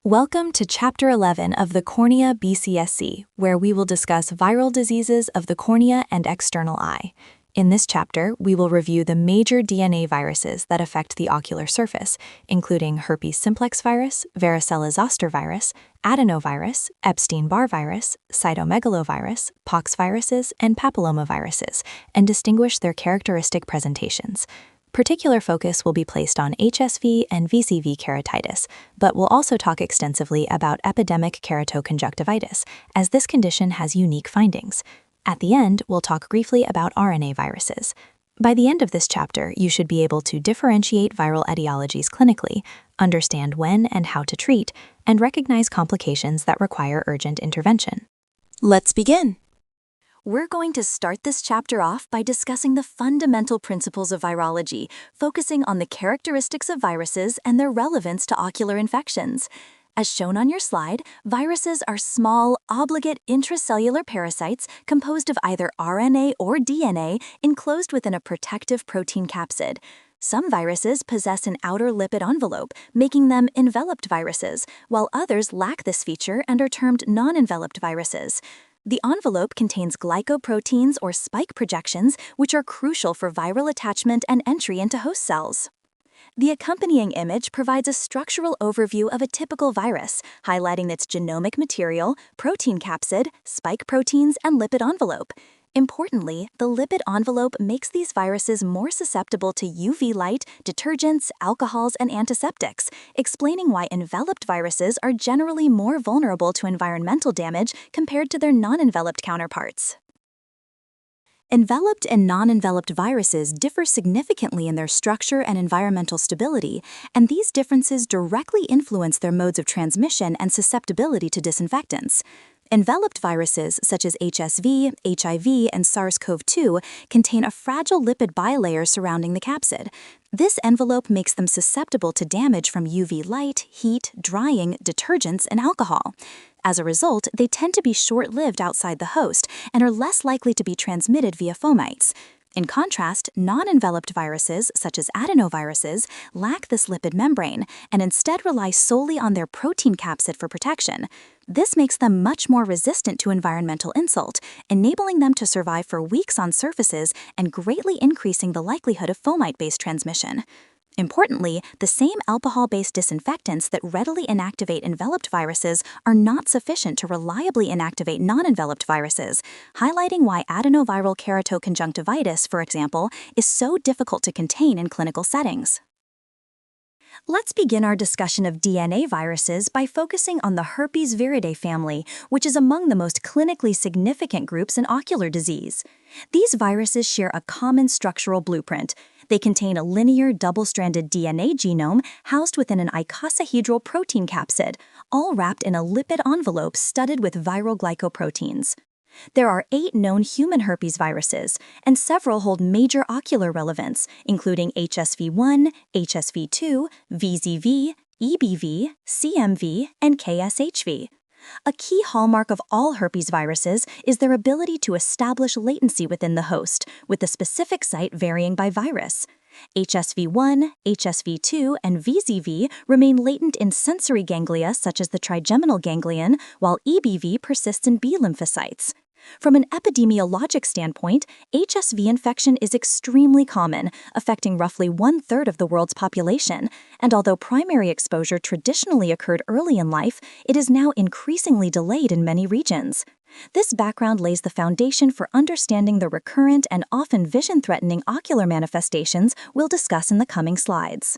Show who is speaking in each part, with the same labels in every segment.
Speaker 1: Welcome to Chapter 11 of the Cornea BCSC, where we will discuss viral diseases of the cornea and external eye. In this chapter, we will review the major DNA viruses that affect the ocular surface, including herpes simplex virus, varicella-zoster virus, adenovirus, Epstein-Barr virus, cytomegalovirus, pox viruses, and papillomaviruses, and distinguish their characteristic presentations. Particular focus will be placed on HSV and VZV keratitis, but we'll also talk extensively about epidemic keratoconjunctivitis, as this condition has unique findings. At the end, we'll talk briefly about RNA viruses. By the end of this chapter, you should be able to differentiate viral etiologies clinically, understand when and how to treat, and recognize complications that require urgent intervention. Let's begin. We're going to start this chapter off by discussing the fundamental principles of virology, focusing on the characteristics of viruses and their relevance to ocular infections. As shown on your slide, viruses are small, obligate intracellular parasites composed of either RNA or DNA enclosed within a protective protein capsid. Some viruses possess an outer lipid envelope, making them enveloped viruses, while others lack this feature and are termed non-enveloped viruses. The envelope contains glycoproteins or spike projections, which are crucial for viral attachment and entry into host cells. The accompanying image provides a structural overview of a typical virus, highlighting its genomic material, protein capsid, spike proteins, and lipid envelope. Importantly, the lipid envelope makes these viruses more susceptible to UV light, detergents, alcohols, and antiseptics, explaining why enveloped viruses are generally more vulnerable to environmental damage compared to their non-enveloped counterparts. Enveloped and non-enveloped viruses differ significantly in their structure and environmental stability, and these differences directly influence their modes of transmission and susceptibility to disinfectants. Enveloped viruses such as HSV, HIV, and SARS-CoV-2 contain a fragile lipid bilayer surrounding the capsid. This envelope makes them susceptible to damage from UV light, heat, drying, detergents, and alcohol. As a result, they tend to be short-lived outside the host and are less likely to be transmitted via fomites. In contrast, non-enveloped viruses, such as adenoviruses, lack this lipid membrane and instead rely solely on their protein capsid for protection. This makes them much more resistant to environmental insult, enabling them to survive for weeks on surfaces and greatly increasing the likelihood of fomite-based transmission. Importantly, the same alcohol-based disinfectants that readily inactivate enveloped viruses are not sufficient to reliably inactivate non-enveloped viruses, highlighting why adenoviral keratoconjunctivitis, for example, is so difficult to contain in clinical settings. Let's begin our discussion of DNA viruses by focusing on the Herpes viridae family, which is among the most clinically significant groups in ocular disease. These viruses share a common structural blueprint. They contain a linear double-stranded DNA genome housed within an icosahedral protein capsid, all wrapped in a lipid envelope studded with viral glycoproteins. There are 8 known human herpes viruses, and several hold major ocular relevance, including HSV1, HSV2, VZV, EBV, CMV, and KSHV. A key hallmark of all herpes viruses is their ability to establish latency within the host, with the specific site varying by virus. HSV1, HSV2, and VZV remain latent in sensory ganglia such as the trigeminal ganglion, while EBV persists in B lymphocytes. From an epidemiologic standpoint, HSV infection is extremely common, affecting roughly 1/3 of the world's population, and although primary exposure traditionally occurred early in life, it is now increasingly delayed in many regions. This background lays the foundation for understanding the recurrent and often vision-threatening ocular manifestations we'll discuss in the coming slides.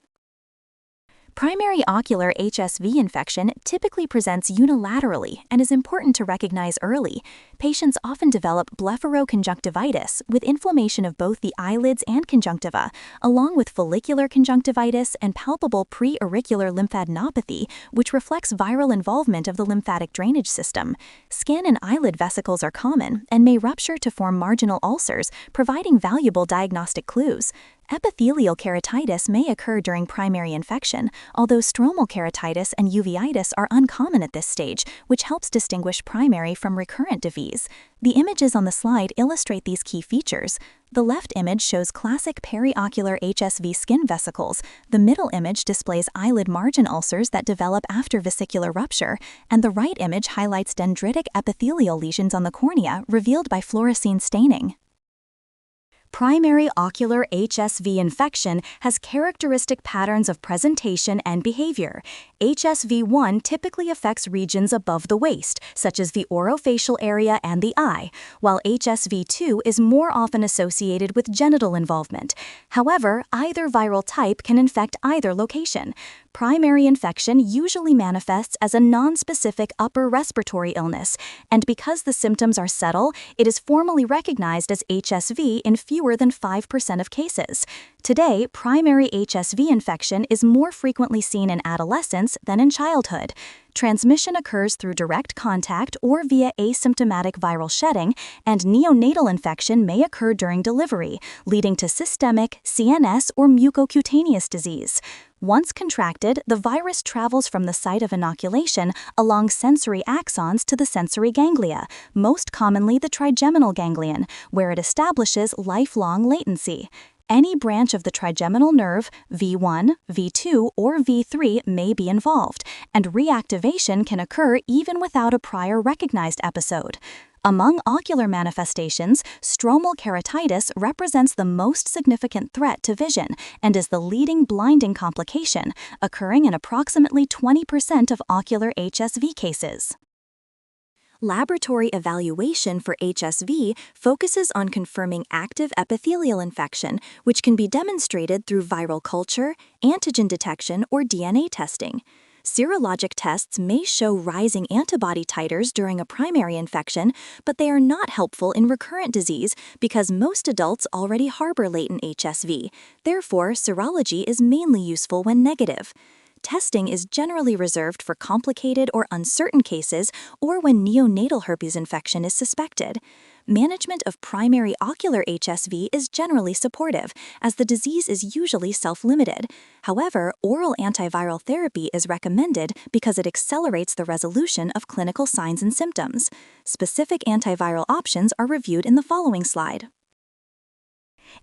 Speaker 1: Primary ocular HSV infection typically presents unilaterally and is important to recognize early. Patients often develop blepharoconjunctivitis with inflammation of both the eyelids and conjunctiva, along with follicular conjunctivitis and palpable pre-auricular lymphadenopathy, which reflects viral involvement of the lymphatic drainage system. Skin and eyelid vesicles are common and may rupture to form marginal ulcers, providing valuable diagnostic clues. Epithelial keratitis may occur during primary infection, although stromal keratitis and uveitis are uncommon at this stage, which helps distinguish primary from recurrent disease. The images on the slide illustrate these key features. The left image shows classic periocular HSV skin vesicles, the middle image displays eyelid margin ulcers that develop after vesicular rupture, and the right image highlights dendritic epithelial lesions on the cornea revealed by fluorescein staining. Primary ocular HSV infection has characteristic patterns of presentation and behavior. HSV-1 typically affects regions above the waist, such as the orofacial area and the eye, while HSV-2 is more often associated with genital involvement. However, either viral type can infect either location. Primary infection usually manifests as a nonspecific upper respiratory illness, and because the symptoms are subtle, it is formally recognized as HSV in fewer than 5% of cases. Today, primary HSV infection is more frequently seen in adolescence than in childhood. Transmission occurs through direct contact or via asymptomatic viral shedding, and neonatal infection may occur during delivery, leading to systemic, CNS, or mucocutaneous disease. Once contracted, the virus travels from the site of inoculation along sensory axons to the sensory ganglia, most commonly the trigeminal ganglion, where it establishes lifelong latency. Any branch of the trigeminal nerve, V1, V2, or V3 may be involved, and reactivation can occur even without a prior recognized episode. Among ocular manifestations, stromal keratitis represents the most significant threat to vision and is the leading blinding complication, occurring in approximately 20% of ocular HSV cases. Laboratory evaluation for HSV focuses on confirming active epithelial infection, which can be demonstrated through viral culture, antigen detection, or DNA testing. Serologic tests may show rising antibody titers during a primary infection, but they are not helpful in recurrent disease because most adults already harbor latent HSV. Therefore, serology is mainly useful when negative. Testing is generally reserved for complicated or uncertain cases or when neonatal herpes infection is suspected. Management of primary ocular HSV is generally supportive, as the disease is usually self-limited. However, oral antiviral therapy is recommended because it accelerates the resolution of clinical signs and symptoms. Specific antiviral options are reviewed in the following slide.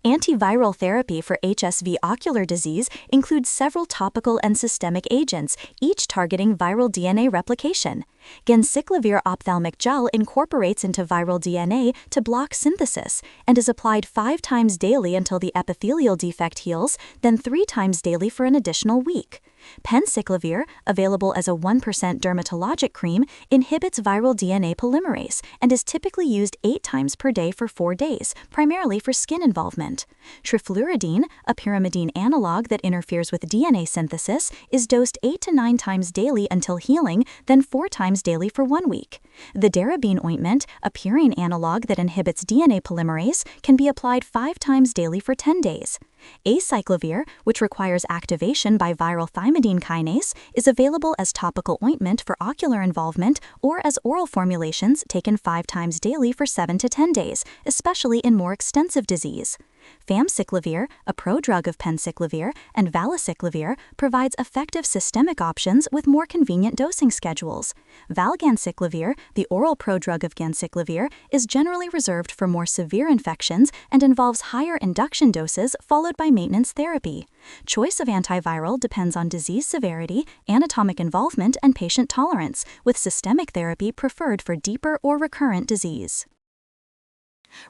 Speaker 1: Antiviral therapy for HSV ocular disease includes several topical and systemic agents, each targeting viral DNA replication. Ganciclovir ophthalmic gel incorporates into viral DNA to block synthesis and is applied 5 times daily until the epithelial defect heals, then 3 times daily for an additional week. Penciclovir, available as a 1% dermatologic cream, inhibits viral DNA polymerase and is typically used 8 times per day for 4 days, primarily for skin involvement. Trifluridine, a pyrimidine analog that interferes with DNA synthesis, is dosed 8 to 9 times daily until healing, then 4 times daily for 1 week. The darabine ointment, a purine analog that inhibits DNA polymerase, can be applied 5 times daily for 10 days. Acyclovir, which requires activation by viral thymidine kinase, is available as topical ointment for ocular involvement or as oral formulations taken 5 times daily for 7 to 10 days, especially in more extensive disease. Famciclovir, a prodrug of penciclovir, and valacyclovir provides effective systemic options with more convenient dosing schedules. Valganciclovir, the oral prodrug of ganciclovir, is generally reserved for more severe infections and involves higher induction doses followed by maintenance therapy. Choice of antiviral depends on disease severity, anatomic involvement, and patient tolerance, with systemic therapy preferred for deeper or recurrent disease.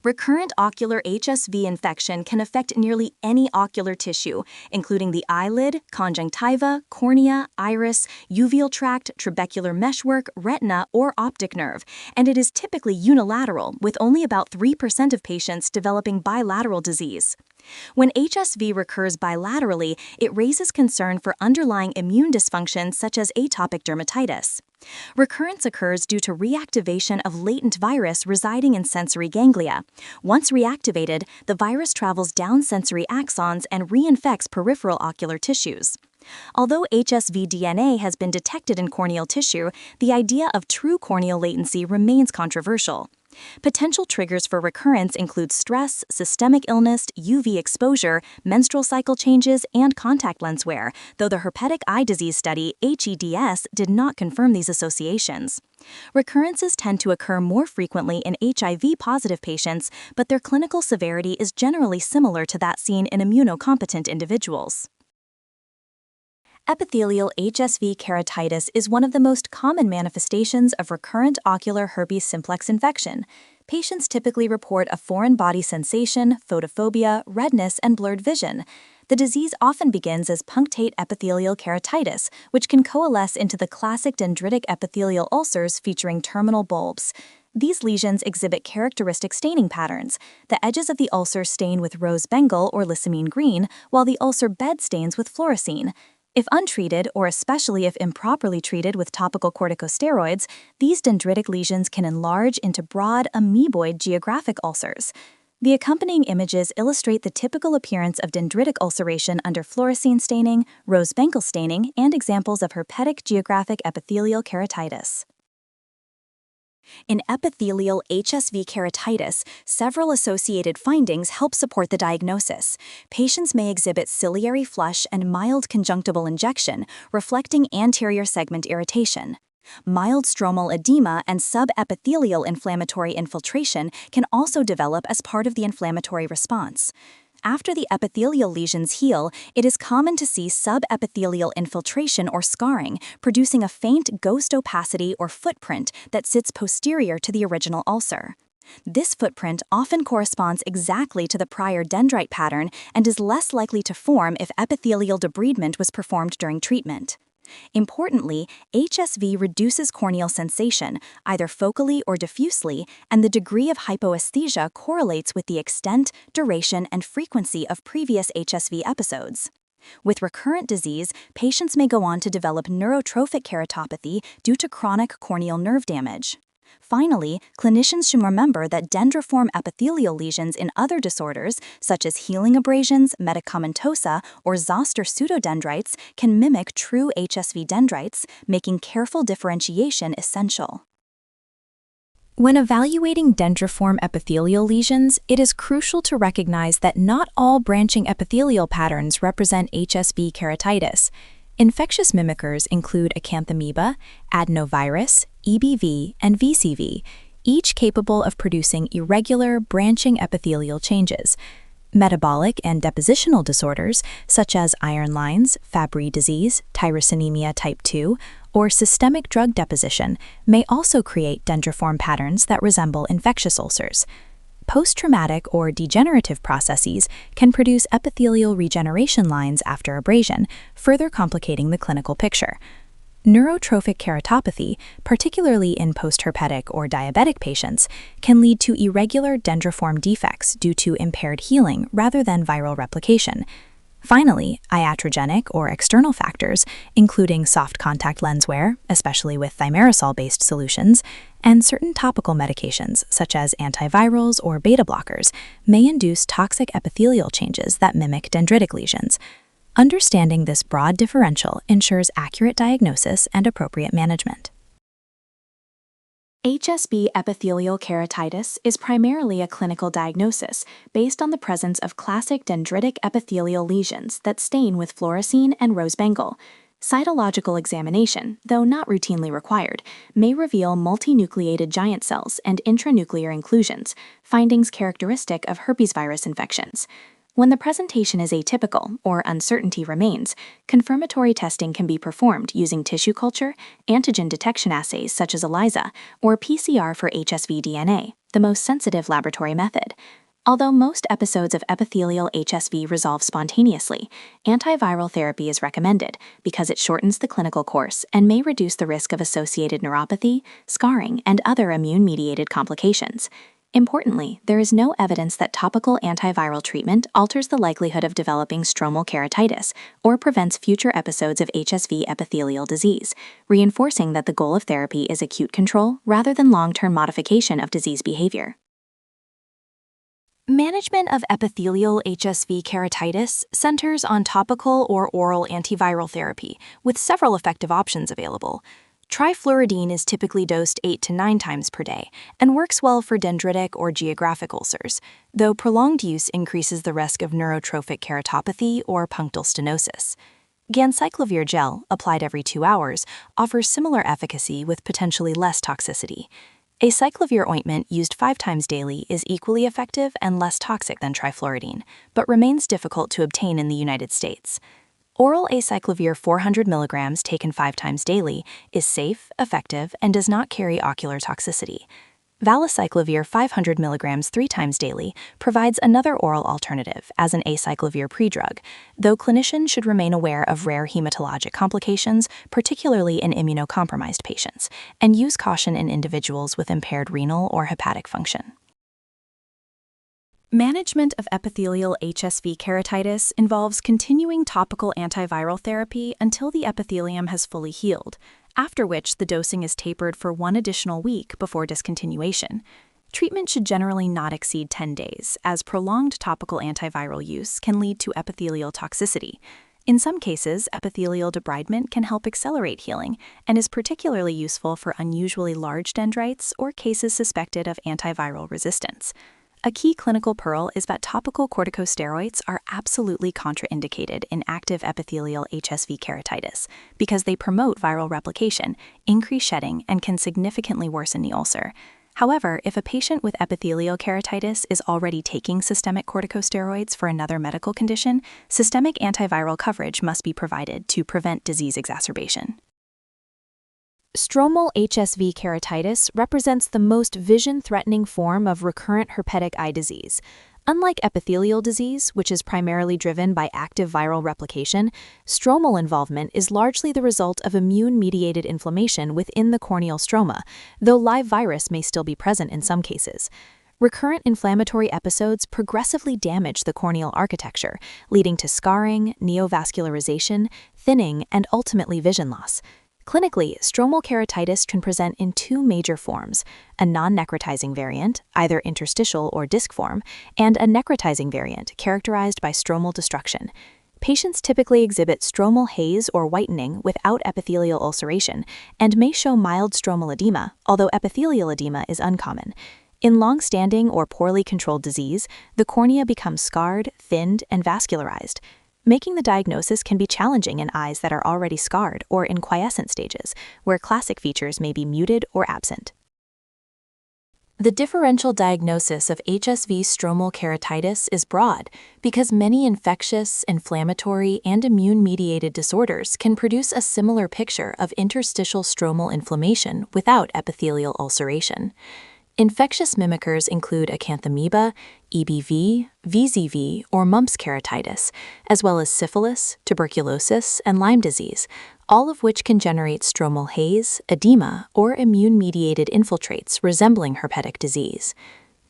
Speaker 1: Recurrent ocular HSV infection can affect nearly any ocular tissue, including the eyelid, conjunctiva, cornea, iris, uveal tract, trabecular meshwork, retina, or optic nerve, and it is typically unilateral, with only about 3% of patients developing bilateral disease. When HSV recurs bilaterally, it raises concern for underlying immune dysfunction such as atopic dermatitis. Recurrence occurs due to reactivation of latent virus residing in sensory ganglia. Once reactivated, the virus travels down sensory axons and reinfects peripheral ocular tissues. Although HSV DNA has been detected in corneal tissue, the idea of true corneal latency remains controversial. Potential triggers for recurrence include stress, systemic illness, UV exposure, menstrual cycle changes, and contact lens wear, though the herpetic eye disease study, HEDS, did not confirm these associations. Recurrences tend to occur more frequently in HIV-positive patients, but their clinical severity is generally similar to that seen in immunocompetent individuals. Epithelial HSV keratitis is one of the most common manifestations of recurrent ocular herpes simplex infection. Patients typically report a foreign body sensation, photophobia, redness, and blurred vision. The disease often begins as punctate epithelial keratitis, which can coalesce into the classic dendritic epithelial ulcers featuring terminal bulbs. These lesions exhibit characteristic staining patterns. The edges of the ulcer stain with rose bengal or lissamine green, while the ulcer bed stains with fluorescein. If untreated, or especially if improperly treated with topical corticosteroids, these dendritic lesions can enlarge into broad, amoeboid geographic ulcers. The accompanying images illustrate the typical appearance of dendritic ulceration under fluorescein staining, rose bengal staining, and examples of herpetic geographic epithelial keratitis. In epithelial HSV keratitis, several associated findings help support the diagnosis. Patients may exhibit ciliary flush and mild conjunctival injection, reflecting anterior segment irritation. Mild stromal edema and subepithelial inflammatory infiltration can also develop as part of the inflammatory response. After the epithelial lesions heal, it is common to see subepithelial infiltration or scarring, producing a faint ghost opacity or footprint that sits posterior to the original ulcer. This footprint often corresponds exactly to the prior dendrite pattern and is less likely to form if epithelial debridement was performed during treatment. Importantly, HSV reduces corneal sensation, either focally or diffusely, and the degree of hypoesthesia correlates with the extent, duration, and frequency of previous HSV episodes. With recurrent disease, patients may go on to develop neurotrophic keratopathy due to chronic corneal nerve damage. Finally, clinicians should remember that dendriform epithelial lesions in other disorders, such as healing abrasions, medicamentosa, or zoster pseudodendrites, can mimic true HSV dendrites, making careful differentiation essential. When evaluating dendriform epithelial lesions, it is crucial to recognize that not all branching epithelial patterns represent HSV keratitis. Infectious mimickers include acanthamoeba, adenovirus, EBV, and VCV, each capable of producing irregular, branching epithelial changes. Metabolic and depositional disorders, such as iron lines, Fabry disease, tyrosinemia type 2, or systemic drug deposition, may also create dendriform patterns that resemble infectious ulcers. Post-traumatic or degenerative processes can produce epithelial regeneration lines after abrasion, further complicating the clinical picture. Neurotrophic keratopathy, particularly in postherpetic or diabetic patients, can lead to irregular dendriform defects due to impaired healing rather than viral replication. Finally, iatrogenic or external factors, including soft contact lens wear, especially with thimerosal-based solutions, and certain topical medications, such as antivirals or beta blockers, may induce toxic epithelial changes that mimic dendritic lesions. Understanding this broad differential ensures accurate diagnosis and appropriate management. HSV epithelial keratitis is primarily a clinical diagnosis based on the presence of classic dendritic epithelial lesions that stain with fluorescein and rose bengal. Cytological examination, though not routinely required, may reveal multinucleated giant cells and intranuclear inclusions, findings characteristic of herpes virus infections. When the presentation is atypical or uncertainty remains, confirmatory testing can be performed using tissue culture, antigen detection assays such as ELISA, or PCR for HSV DNA, the most sensitive laboratory method. Although most episodes of epithelial HSV resolve spontaneously, antiviral therapy is recommended because it shortens the clinical course and may reduce the risk of associated neuropathy, scarring, and other immune-mediated complications. Importantly, there is no evidence that topical antiviral treatment alters the likelihood of developing stromal keratitis or prevents future episodes of HSV epithelial disease, reinforcing that the goal of therapy is acute control rather than long-term modification of disease behavior. Management of epithelial HSV keratitis centers on topical or oral antiviral therapy, with several effective options available. Trifluridine is typically dosed 8 to 9 times per day and works well for dendritic or geographic ulcers, though prolonged use increases the risk of neurotrophic keratopathy or punctal stenosis. Ganciclovir gel, applied every 2 hours, offers similar efficacy with potentially less toxicity. Acyclovir ointment used 5 times daily is equally effective and less toxic than trifluridine, but remains difficult to obtain in the United States. Oral acyclovir 400 mg taken 5 times daily is safe, effective, and does not carry ocular toxicity. Valacyclovir 500 mg 3 times daily provides another oral alternative as an acyclovir prodrug, though clinicians should remain aware of rare hematologic complications, particularly in immunocompromised patients, and use caution in individuals with impaired renal or hepatic function. Management of epithelial HSV keratitis involves continuing topical antiviral therapy until the epithelium has fully healed, after which the dosing is tapered for 1 additional week before discontinuation. Treatment should generally not exceed 10 days, as prolonged topical antiviral use can lead to epithelial toxicity. In some cases, epithelial debridement can help accelerate healing and is particularly useful for unusually large dendrites or cases suspected of antiviral resistance. A key clinical pearl is that topical corticosteroids are absolutely contraindicated in active epithelial HSV keratitis because they promote viral replication, increase shedding, and can significantly worsen the ulcer. However, if a patient with epithelial keratitis is already taking systemic corticosteroids for another medical condition, systemic antiviral coverage must be provided to prevent disease exacerbation. Stromal HSV keratitis represents the most vision-threatening form of recurrent herpetic eye disease. Unlike epithelial disease, which is primarily driven by active viral replication, stromal involvement is largely the result of immune-mediated inflammation within the corneal stroma, though live virus may still be present in some cases. Recurrent inflammatory episodes progressively damage the corneal architecture, leading to scarring, neovascularization, thinning, and ultimately vision loss. Clinically, stromal keratitis can present in 2 major forms: a non-necrotizing variant, either interstitial or disc form, and a necrotizing variant characterized by stromal destruction. Patients typically exhibit stromal haze or whitening without epithelial ulceration and may show mild stromal edema, although epithelial edema is uncommon. In long-standing or poorly controlled disease, the cornea becomes scarred, thinned, and vascularized. Making the diagnosis can be challenging in eyes that are already scarred or in quiescent stages, where classic features may be muted or absent. The differential diagnosis of HSV stromal keratitis is broad because many infectious, inflammatory, and immune-mediated disorders can produce a similar picture of interstitial stromal inflammation without epithelial ulceration. Infectious mimickers include acanthamoeba, EBV, VZV, or mumps keratitis, as well as syphilis, tuberculosis, and Lyme disease, all of which can generate stromal haze, edema, or immune-mediated infiltrates resembling herpetic disease.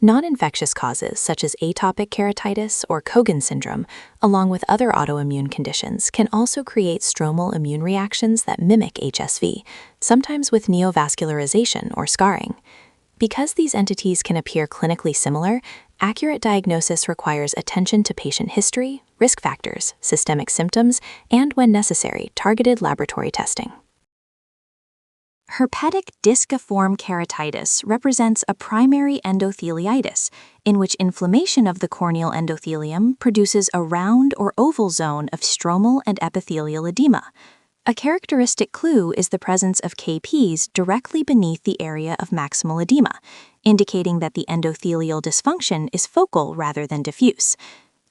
Speaker 1: Non-infectious causes such as atopic keratitis or Cogan syndrome, along with other autoimmune conditions, can also create stromal immune reactions that mimic HSV, sometimes with neovascularization or scarring. Because these entities can appear clinically similar, accurate diagnosis requires attention to patient history, risk factors, systemic symptoms, and, when necessary, targeted laboratory testing. Herpetic disciform keratitis represents a primary endotheliitis in which inflammation of the corneal endothelium produces a round or oval zone of stromal and epithelial edema. A characteristic clue is the presence of KPs directly beneath the area of maximal edema, indicating that the endothelial dysfunction is focal rather than diffuse.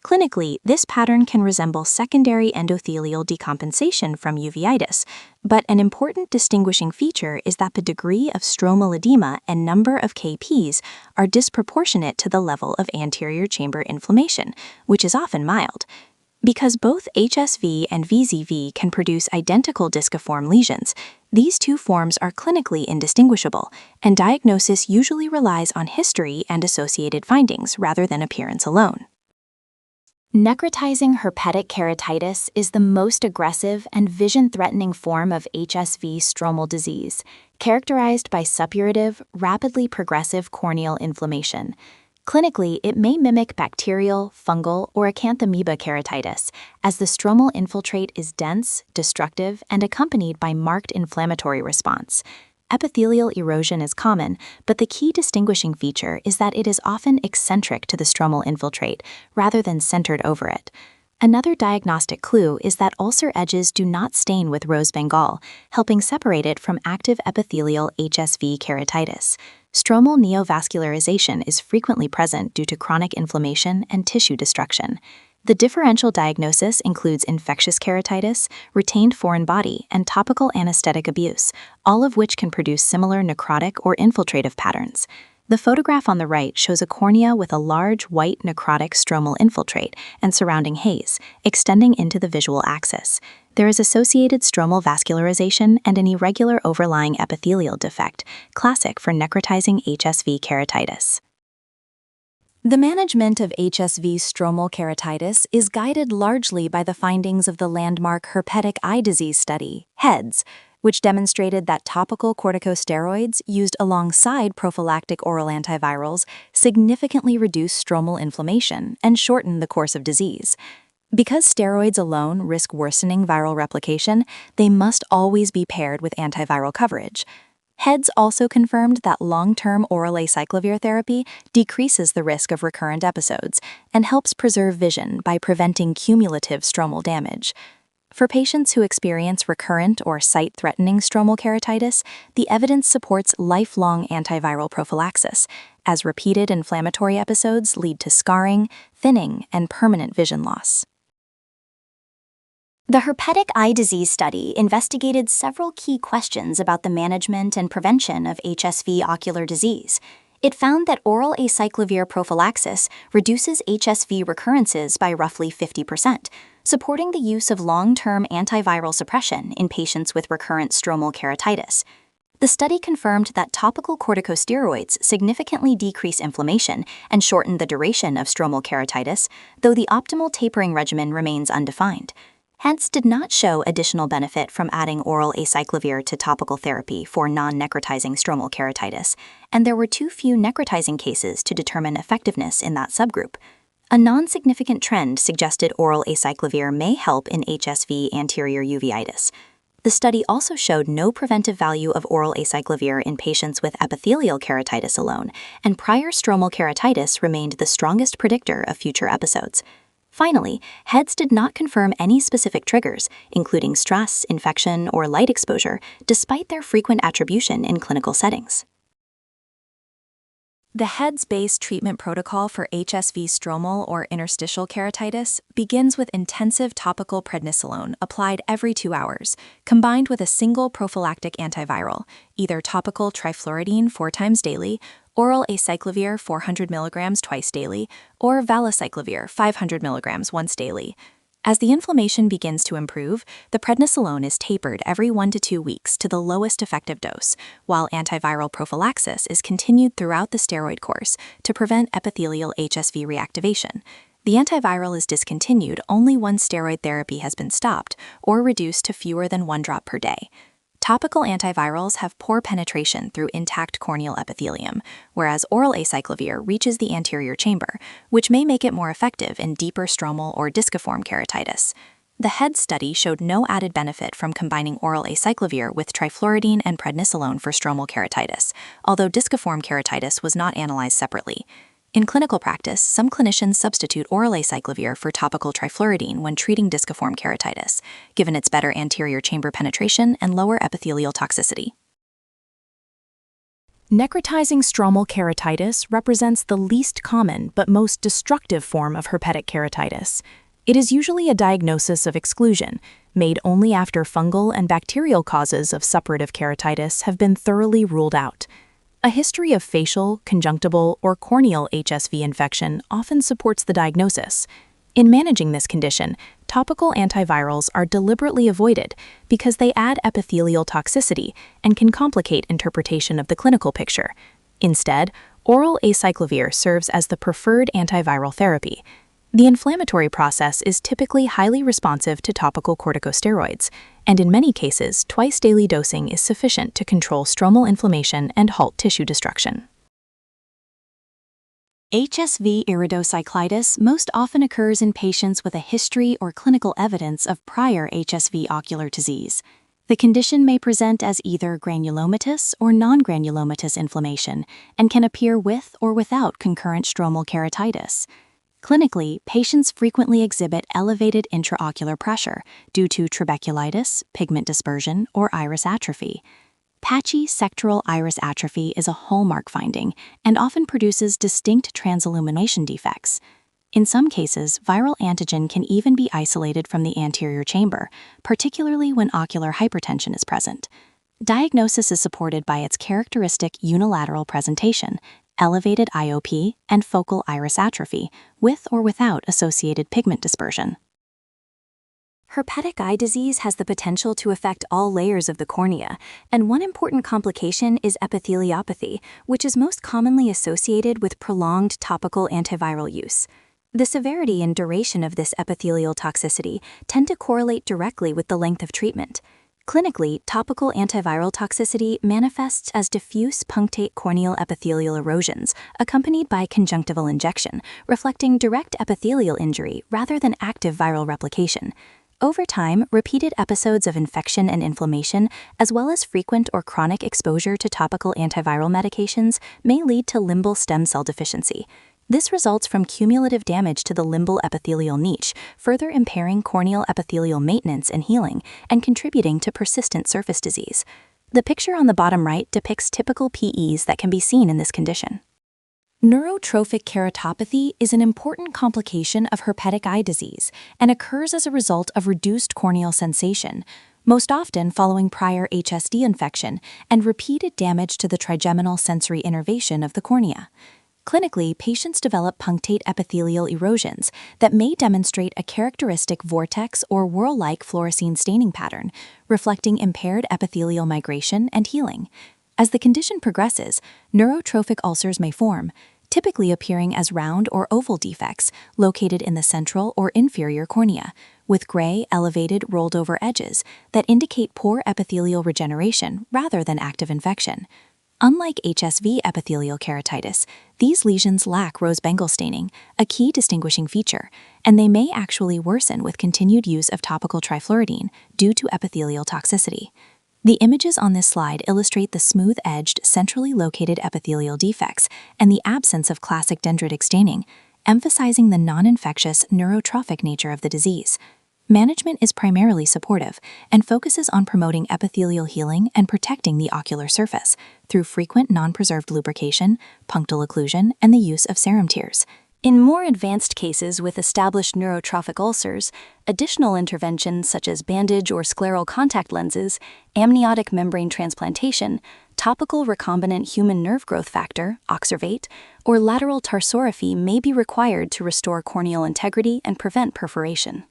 Speaker 1: Clinically, this pattern can resemble secondary endothelial decompensation from uveitis, but an important distinguishing feature is that the degree of stromal edema and number of KPs are disproportionate to the level of anterior chamber inflammation, which is often mild. Because both HSV and VZV can produce identical disciform lesions, these 2 forms are clinically indistinguishable, and diagnosis usually relies on history and associated findings rather than appearance alone. Necrotizing herpetic keratitis is the most aggressive and vision-threatening form of HSV stromal disease, characterized by suppurative, rapidly progressive corneal inflammation. Clinically, it may mimic bacterial, fungal, or acanthamoeba keratitis, as the stromal infiltrate is dense, destructive, and accompanied by marked inflammatory response. Epithelial erosion is common, but the key distinguishing feature is that it is often eccentric to the stromal infiltrate, rather than centered over it. Another diagnostic clue is that ulcer edges do not stain with rose bengal, helping separate it from active epithelial HSV keratitis. Stromal neovascularization is frequently present due to chronic inflammation and tissue destruction. The differential diagnosis includes infectious keratitis, retained foreign body, and topical anesthetic abuse, all of which can produce similar necrotic or infiltrative patterns. The photograph on the right shows a cornea with a large white necrotic stromal infiltrate and surrounding haze, extending into the visual axis. There is associated stromal vascularization and an irregular overlying epithelial defect, classic for necrotizing HSV keratitis. The management of HSV stromal keratitis is guided largely by the findings of the landmark herpetic eye disease study, HEADS, which demonstrated that topical corticosteroids used alongside prophylactic oral antivirals significantly reduce stromal inflammation and shorten the course of disease. Because steroids alone risk worsening viral replication, they must always be paired with antiviral coverage. HEADS also confirmed that long-term oral acyclovir therapy decreases the risk of recurrent episodes and helps preserve vision by preventing cumulative stromal damage. For patients who experience recurrent or sight-threatening stromal keratitis, the evidence supports lifelong antiviral prophylaxis, as repeated inflammatory episodes lead to scarring, thinning, and permanent vision loss. The herpetic eye disease study investigated several key questions about the management and prevention of HSV ocular disease. It found that oral acyclovir prophylaxis reduces HSV recurrences by roughly 50%, supporting the use of long-term antiviral suppression in patients with recurrent stromal keratitis. The study confirmed that topical corticosteroids significantly decrease inflammation and shorten the duration of stromal keratitis, though the optimal tapering regimen remains undefined. HEADS did not show additional benefit from adding oral acyclovir to topical therapy for non-necrotizing stromal keratitis, and there were too few necrotizing cases to determine effectiveness in that subgroup. A non-significant trend suggested oral acyclovir may help in HSV anterior uveitis. The study also showed no preventive value of oral acyclovir in patients with epithelial keratitis alone, and prior stromal keratitis remained the strongest predictor of future episodes. Finally, HEADS did not confirm any specific triggers, including stress, infection, or light exposure, despite their frequent attribution in clinical settings. The HEADS-based treatment protocol for HSV stromal or interstitial keratitis begins with intensive topical prednisolone applied every 2 hours, combined with a single prophylactic antiviral, either topical trifluridine 4 times daily, oral acyclovir 400 mg twice daily, or valacyclovir 500 mg once daily. As the inflammation begins to improve, the prednisolone is tapered every 1 to 2 weeks to the lowest effective dose, while antiviral prophylaxis is continued throughout the steroid course to prevent epithelial HSV reactivation. The antiviral is discontinued only once steroid therapy has been stopped or reduced to fewer than 1 drop per day. Topical antivirals have poor penetration through intact corneal epithelium, whereas oral acyclovir reaches the anterior chamber, which may make it more effective in deeper stromal or disciform keratitis. The HEADS study showed no added benefit from combining oral acyclovir with trifluridine and prednisolone for stromal keratitis, although disciform keratitis was not analyzed separately. In clinical practice, some clinicians substitute oral acyclovir for topical trifluridine when treating disciform keratitis, given its better anterior chamber penetration and lower epithelial toxicity. Necrotizing stromal keratitis represents the least common but most destructive form of herpetic keratitis. It is usually a diagnosis of exclusion, made only after fungal and bacterial causes of suppurative keratitis have been thoroughly ruled out. A history of facial, conjunctival, or corneal HSV infection often supports the diagnosis. In managing this condition, topical antivirals are deliberately avoided because they add epithelial toxicity and can complicate interpretation of the clinical picture. Instead, oral acyclovir serves as the preferred antiviral therapy. The inflammatory process is typically highly responsive to topical corticosteroids, and in many cases, twice-daily dosing is sufficient to control stromal inflammation and halt tissue destruction. HSV iridocyclitis most often occurs in patients with a history or clinical evidence of prior HSV ocular disease. The condition may present as either granulomatous or non-granulomatous inflammation and can appear with or without concurrent stromal keratitis. Clinically, patients frequently exhibit elevated intraocular pressure due to trabeculitis, pigment dispersion, or iris atrophy. Patchy sectoral iris atrophy is a hallmark finding and often produces distinct transillumination defects. In some cases, viral antigen can even be isolated from the anterior chamber, particularly when ocular hypertension is present. Diagnosis is supported by its characteristic unilateral presentation, elevated IOP, and focal iris atrophy, with or without associated pigment dispersion. Herpetic eye disease has the potential to affect all layers of the cornea, and one important complication is epitheliopathy, which is most commonly associated with prolonged topical antiviral use. The severity and duration of this epithelial toxicity tend to correlate directly with the length of treatment. Clinically, topical antiviral toxicity manifests as diffuse punctate corneal epithelial erosions, accompanied by conjunctival injection, reflecting direct epithelial injury rather than active viral replication. Over time, repeated episodes of infection and inflammation, as well as frequent or chronic exposure to topical antiviral medications, may lead to limbal stem cell deficiency. This results from cumulative damage to the limbal epithelial niche, further impairing corneal epithelial maintenance and healing, and contributing to persistent surface disease. The picture on the bottom right depicts typical PEs that can be seen in this condition. Neurotrophic keratopathy is an important complication of herpetic eye disease and occurs as a result of reduced corneal sensation, most often following prior HSD infection and repeated damage to the trigeminal sensory innervation of the cornea. Clinically, patients develop punctate epithelial erosions that may demonstrate a characteristic vortex or whorl-like fluorescein staining pattern, reflecting impaired epithelial migration and healing. As the condition progresses, neurotrophic ulcers may form, typically appearing as round or oval defects located in the central or inferior cornea, with gray, elevated, rolled-over edges that indicate poor epithelial regeneration rather than active infection. Unlike HSV epithelial keratitis, these lesions lack rose-bengal staining, a key distinguishing feature, and they may actually worsen with continued use of topical trifluridine due to epithelial toxicity. The images on this slide illustrate the smooth-edged, centrally located epithelial defects and the absence of classic dendritic staining, emphasizing the non-infectious neurotrophic nature of the disease. Management is primarily supportive and focuses on promoting epithelial healing and protecting the ocular surface through frequent non-preserved lubrication, punctal occlusion, and the use of serum tears. In more advanced cases with established neurotrophic ulcers, additional interventions such as bandage or scleral contact lenses, amniotic membrane transplantation, topical recombinant human nerve growth factor, Oxervate, or lateral tarsorrhaphy may be required to restore corneal integrity and prevent perforation.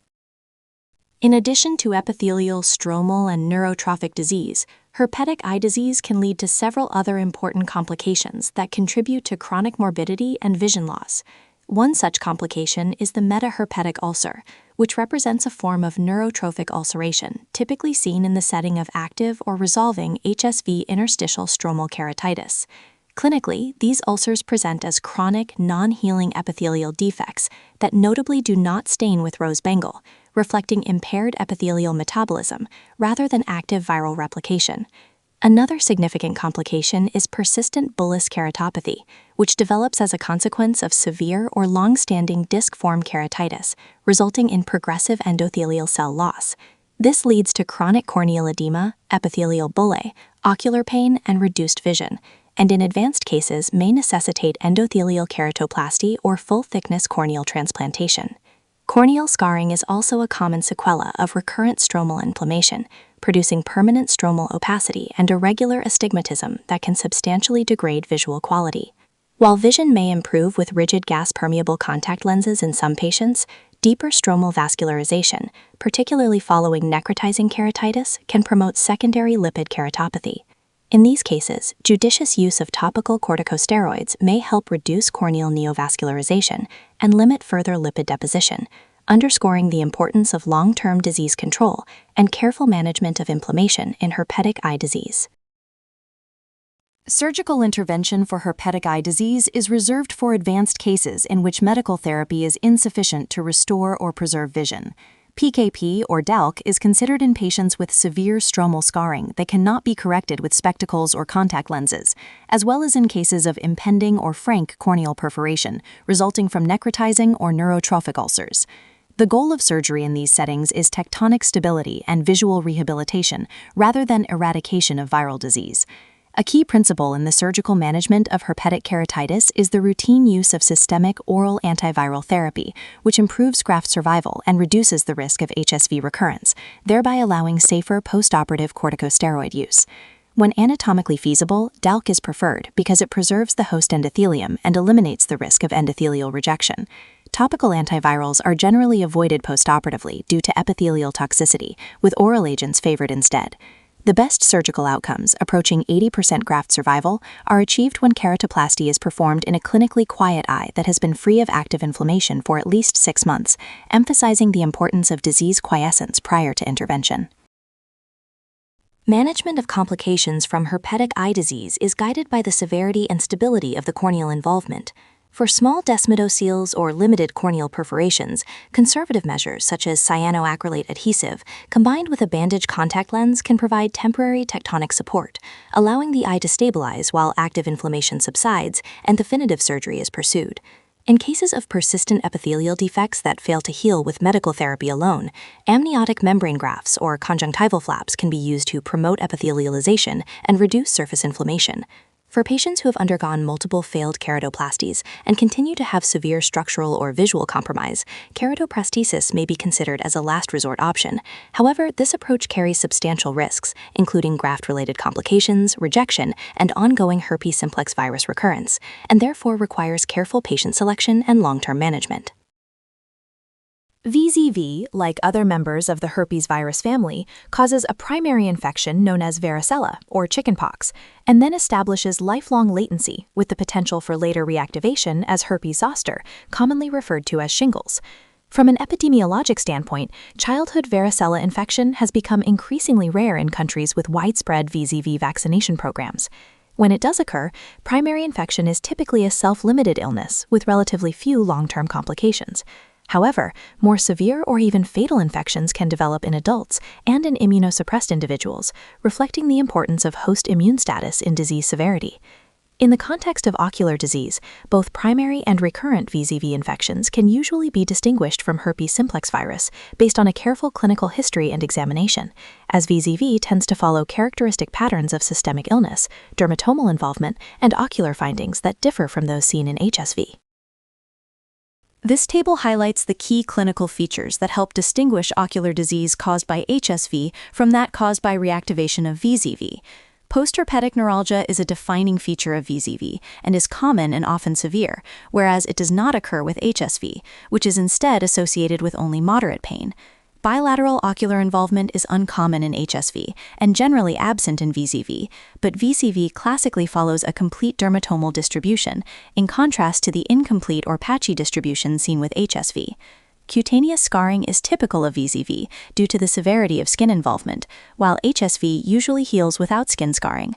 Speaker 1: In addition to epithelial, stromal, and neurotrophic disease, herpetic eye disease can lead to several other important complications that contribute to chronic morbidity and vision loss. One such complication is the metaherpetic ulcer, which represents a form of neurotrophic ulceration typically seen in the setting of active or resolving HSV interstitial stromal keratitis. Clinically, these ulcers present as chronic, non-healing epithelial defects that notably do not stain with rose-bengal, reflecting impaired epithelial metabolism rather than active viral replication. Another significant complication is persistent bullous keratopathy, which develops as a consequence of severe or long-standing disc-form keratitis, resulting in progressive endothelial cell loss. This leads to chronic corneal edema, epithelial bullae, ocular pain, and reduced vision, and in advanced cases may necessitate endothelial keratoplasty or full-thickness corneal transplantation. Corneal scarring is also a common sequela of recurrent stromal inflammation, producing permanent stromal opacity and irregular astigmatism that can substantially degrade visual quality. While vision may improve with rigid gas-permeable contact lenses in some patients, deeper stromal vascularization, particularly following necrotizing keratitis, can promote secondary lipid keratopathy. In these cases, judicious use of topical corticosteroids may help reduce corneal neovascularization and limit further lipid deposition, underscoring the importance of long-term disease control and careful management of inflammation in herpetic eye disease. Surgical intervention for herpetic eye disease is reserved for advanced cases in which medical therapy is insufficient to restore or preserve vision. PKP or DALK is considered in patients with severe stromal scarring that cannot be corrected with spectacles or contact lenses, as well as in cases of impending or frank corneal perforation resulting from necrotizing or neurotrophic ulcers. The goal of surgery in these settings is tectonic stability and visual rehabilitation rather than eradication of viral disease. A key principle in the surgical management of herpetic keratitis is the routine use of systemic oral antiviral therapy, which improves graft survival and reduces the risk of HSV recurrence, thereby allowing safer postoperative corticosteroid use. When anatomically feasible, DALK is preferred because it preserves the host endothelium and eliminates the risk of endothelial rejection. Topical antivirals are generally avoided postoperatively due to epithelial toxicity, with oral agents favored instead. The best surgical outcomes, approaching 80% graft survival, are achieved when keratoplasty is performed in a clinically quiet eye that has been free of active inflammation for at least 6 months, emphasizing the importance of disease quiescence prior to intervention. Management of complications from herpetic eye disease is guided by the severity and stability of the corneal involvement. For small desmodoceles or limited corneal perforations, conservative measures such as cyanoacrylate adhesive combined with a bandage contact lens can provide temporary tectonic support, allowing the eye to stabilize while active inflammation subsides and definitive surgery is pursued. In cases of persistent epithelial defects that fail to heal with medical therapy alone, amniotic membrane grafts or conjunctival flaps can be used to promote epithelialization and reduce surface inflammation. For patients who have undergone multiple failed keratoplasties and continue to have severe structural or visual compromise, keratoprosthesis may be considered as a last resort option. However, this approach carries substantial risks, including graft-related complications, rejection, and ongoing herpes simplex virus recurrence, and therefore requires careful patient selection and long-term management. VZV, like other members of the herpes virus family, causes a primary infection known as varicella, or chickenpox, and then establishes lifelong latency with the potential for later reactivation as herpes-zoster, commonly referred to as shingles. From an epidemiologic standpoint, childhood varicella infection has become increasingly rare in countries with widespread VZV vaccination programs. When it does occur, primary infection is typically a self-limited illness with relatively few long-term complications. However, more severe or even fatal infections can develop in adults and in immunosuppressed individuals, reflecting the importance of host immune status in disease severity. In the context of ocular disease, both primary and recurrent VZV infections can usually be distinguished from herpes simplex virus based on a careful clinical history and examination, as VZV tends to follow characteristic patterns of systemic illness, dermatomal involvement, and ocular findings that differ from those seen in HSV. This table highlights the key clinical features that help distinguish ocular disease caused by HSV from that caused by reactivation of VZV. Postherpetic neuralgia is a defining feature of VZV and is common and often severe, whereas it does not occur with HSV, which is instead associated with only moderate pain. Bilateral ocular involvement is uncommon in HSV and generally absent in VZV, but VZV classically follows a complete dermatomal distribution, in contrast to the incomplete or patchy distribution seen with HSV. Cutaneous scarring is typical of VZV due to the severity of skin involvement, while HSV usually heals without skin scarring.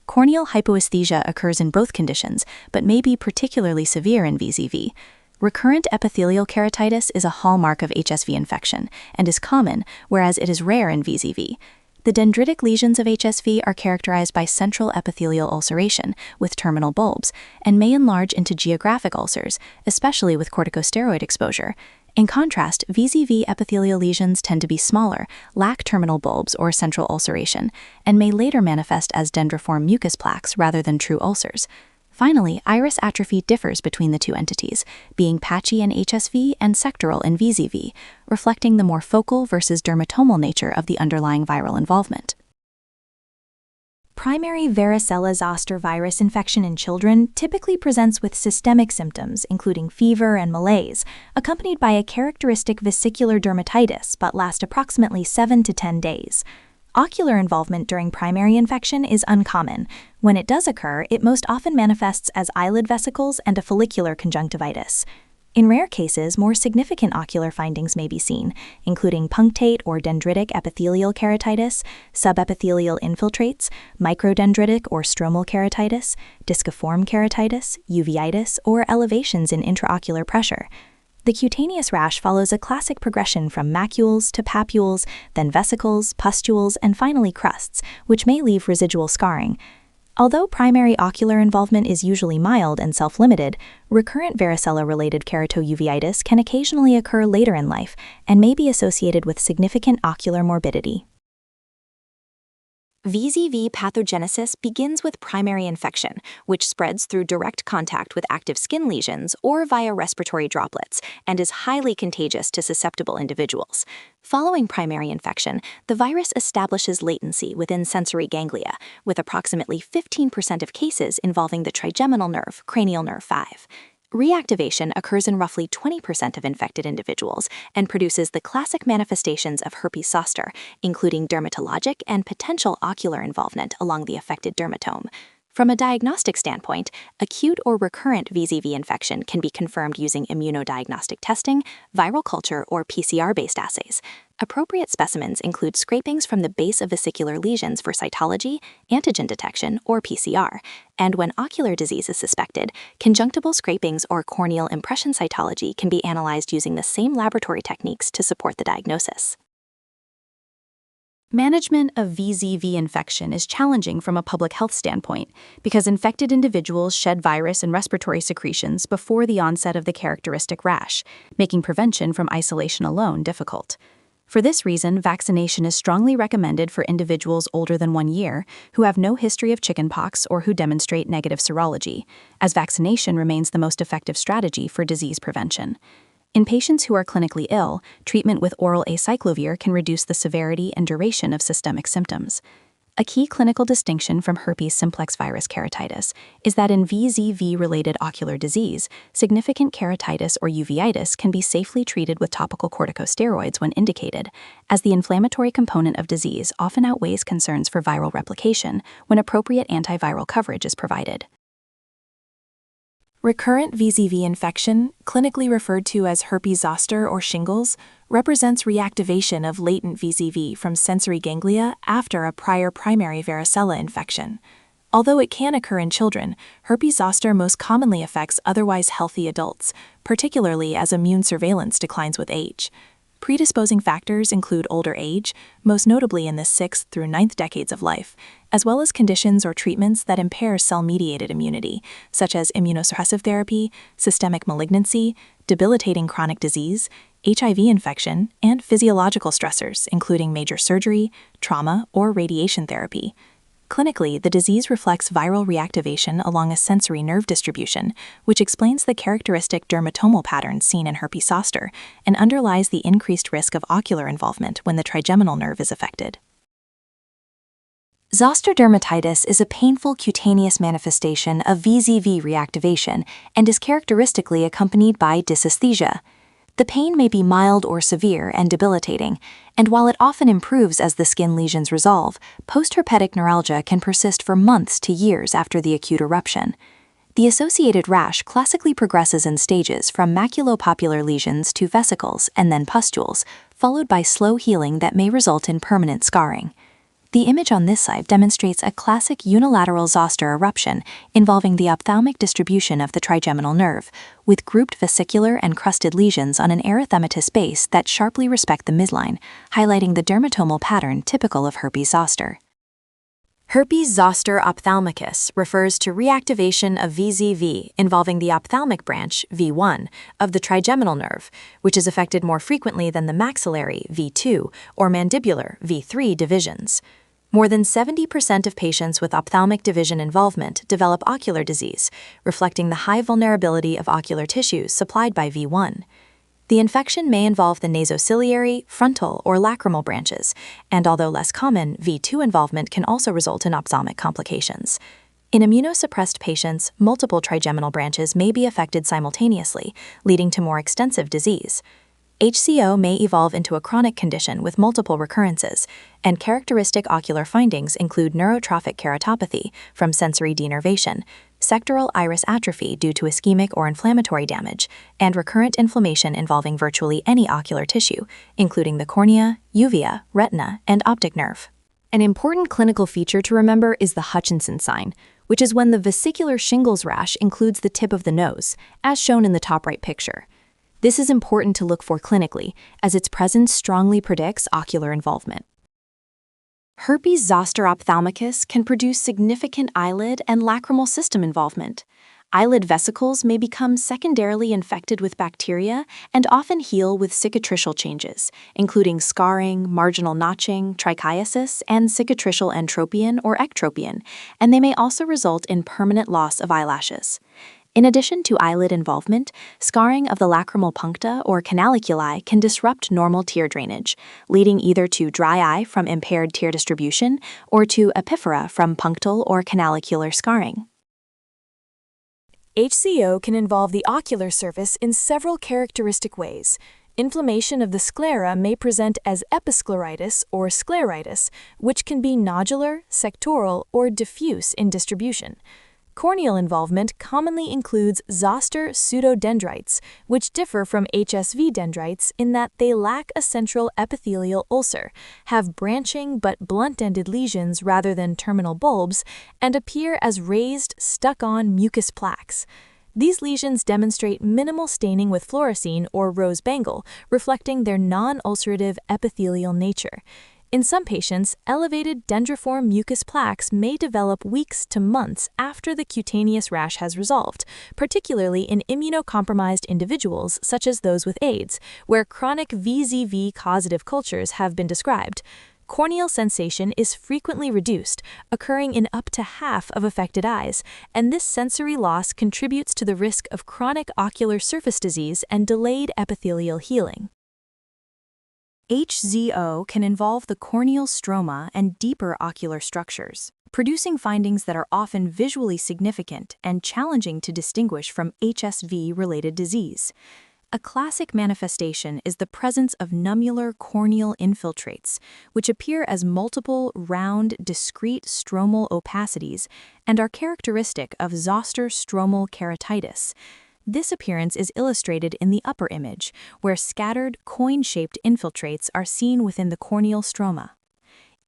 Speaker 1: Corneal hypoesthesia occurs in both conditions, but may be particularly severe in VZV. Recurrent epithelial keratitis is a hallmark of HSV infection and is common, whereas it is rare in VZV. The dendritic lesions of HSV are characterized by central epithelial ulceration with terminal bulbs and may enlarge into geographic ulcers, especially with corticosteroid exposure. In contrast, VZV epithelial lesions tend to be smaller, lack terminal bulbs or central ulceration, and may later manifest as dendriform mucus plaques rather than true ulcers. Finally, iris atrophy differs between the two entities, being patchy in HSV and sectoral in VZV, reflecting the more focal versus dermatomal nature of the underlying viral involvement. Primary varicella-zoster virus infection in children typically presents with systemic symptoms, including fever and malaise, accompanied by a characteristic vesicular dermatitis but last approximately 7 to 10 days. Ocular involvement during primary infection is uncommon. When it does occur, it most often manifests as eyelid vesicles and a follicular conjunctivitis. In rare cases, more significant ocular findings may be seen, including punctate or dendritic epithelial keratitis, subepithelial infiltrates, microdendritic or stromal keratitis, disciform keratitis, uveitis, or elevations in intraocular pressure. The cutaneous rash follows a classic progression from macules to papules, then vesicles, pustules, and finally crusts, which may leave residual scarring. Although primary ocular involvement is usually mild and self-limited, recurrent varicella-related keratouveitis can occasionally occur later in life and may be associated with significant ocular morbidity. VZV pathogenesis begins with primary infection, which spreads through direct contact with active skin lesions or via respiratory droplets and is highly contagious to susceptible individuals. Following primary infection, the virus establishes latency within sensory ganglia, with approximately 15% of cases involving the trigeminal nerve, cranial nerve 5. Reactivation occurs in roughly 20% of infected individuals and produces the classic manifestations of herpes-zoster, including dermatologic and potential ocular involvement along the affected dermatome. From a diagnostic standpoint, acute or recurrent VZV infection can be confirmed using immunodiagnostic testing, viral culture, or PCR-based assays. Appropriate specimens include scrapings from the base of vesicular lesions for cytology, antigen detection, or PCR, and when ocular disease is suspected, conjunctival scrapings or corneal impression cytology can be analyzed using the same laboratory techniques to support the diagnosis. Management of VZV infection is challenging from a public health standpoint because infected individuals shed virus and respiratory secretions before the onset of the characteristic rash, making prevention from isolation alone difficult. For this reason, vaccination is strongly recommended for individuals older than 1 year who have no history of chickenpox or who demonstrate negative serology, as vaccination remains the most effective strategy for disease prevention. In patients who are clinically ill, treatment with oral acyclovir can reduce the severity and duration of systemic symptoms. A key clinical distinction from herpes simplex virus keratitis is that in VZV-related ocular disease, significant keratitis or uveitis can be safely treated with topical corticosteroids when indicated, as the inflammatory component of disease often outweighs concerns for viral replication when appropriate antiviral coverage is provided. Recurrent VZV infection, clinically referred to as herpes-zoster or shingles, represents reactivation of latent VZV from sensory ganglia after a prior primary varicella infection. Although it can occur in children, herpes-zoster most commonly affects otherwise healthy adults, particularly as immune surveillance declines with age. Predisposing factors include older age, most notably in the 6th through 9th decades of life, as well as conditions or treatments that impair cell-mediated immunity, such as immunosuppressive therapy, systemic malignancy, debilitating chronic disease, HIV infection, and physiological stressors, including major surgery, trauma, or radiation therapy. Clinically, the disease reflects viral reactivation along a sensory nerve distribution, which explains the characteristic dermatomal pattern seen in herpes-zoster and underlies the increased risk of ocular involvement when the trigeminal nerve is affected. Zoster dermatitis is a painful cutaneous manifestation of VZV reactivation and is characteristically accompanied by dysesthesia. The pain may be mild or severe and debilitating, and while it often improves as the skin lesions resolve, postherpetic neuralgia can persist for months to years after the acute eruption. The associated rash classically progresses in stages from maculopapular lesions to vesicles and then pustules, followed by slow healing that may result in permanent scarring. The image on this slide demonstrates a classic unilateral zoster eruption involving the ophthalmic distribution of the trigeminal nerve, with grouped vesicular and crusted lesions on an erythematous base that sharply respect the midline, highlighting the dermatomal pattern typical of herpes-zoster. Herpes-zoster ophthalmicus refers to reactivation of VZV involving the ophthalmic branch, V1, of the trigeminal nerve, which is affected more frequently than the maxillary, V2, or mandibular, V3 divisions. More than 70% of patients with ophthalmic division involvement develop ocular disease, reflecting the high vulnerability of ocular tissues supplied by V1. The infection may involve the nasociliary, frontal, or lacrimal branches, and although less common, V2 involvement can also result in ophthalmic complications. In immunosuppressed patients, multiple trigeminal branches may be affected simultaneously, leading to more extensive disease. HCO may evolve into a chronic condition with multiple recurrences, and characteristic ocular findings include neurotrophic keratopathy from sensory denervation, sectoral iris atrophy due to ischemic or inflammatory damage, and recurrent inflammation involving virtually any ocular tissue, including the cornea, uvea, retina, and optic nerve. An important clinical feature to remember is the Hutchinson sign, which is when the vesicular shingles rash includes the tip of the nose, as shown in the top right picture. This is important to look for clinically, as its presence strongly predicts ocular involvement. Herpes zoster ophthalmicus can produce significant eyelid and lacrimal system involvement. Eyelid vesicles may become secondarily infected with bacteria and often heal with cicatricial changes, including scarring, marginal notching, trichiasis, and cicatricial entropion or ectropion, and they may also result in permanent loss of eyelashes. In addition to eyelid involvement, scarring of the lacrimal puncta or canaliculi can disrupt normal tear drainage, leading either to dry eye from impaired tear distribution or to epiphora from punctal or canalicular scarring.
Speaker 2: HZO can involve the ocular surface in several characteristic ways. Inflammation of the sclera may present as episcleritis or scleritis, which can be nodular, sectoral, or diffuse in distribution. Corneal involvement commonly includes zoster pseudodendrites, which differ from HSV dendrites in that they lack a central epithelial ulcer, have branching but blunt-ended lesions rather than terminal bulbs, and appear as raised, stuck-on mucus plaques. These lesions demonstrate minimal staining with fluorescein or rose bangle, reflecting their non-ulcerative epithelial nature. In some patients, elevated dendriform mucus plaques may develop weeks to months after the cutaneous rash has resolved, particularly in immunocompromised individuals such as those with AIDS, where chronic VZV-causative cultures have been described. Corneal sensation is frequently reduced, occurring in up to half of affected eyes, and this sensory loss contributes to the risk of chronic ocular surface disease and delayed epithelial healing. HZO can involve the corneal stroma and deeper ocular structures, producing findings that are often visually significant and challenging to distinguish from HSV-related disease. A classic manifestation is the presence of nummular corneal infiltrates, which appear as multiple, round, discrete stromal opacities and are characteristic of zoster stromal keratitis. This appearance is illustrated in the upper image, where scattered, coin-shaped infiltrates are seen within the corneal stroma.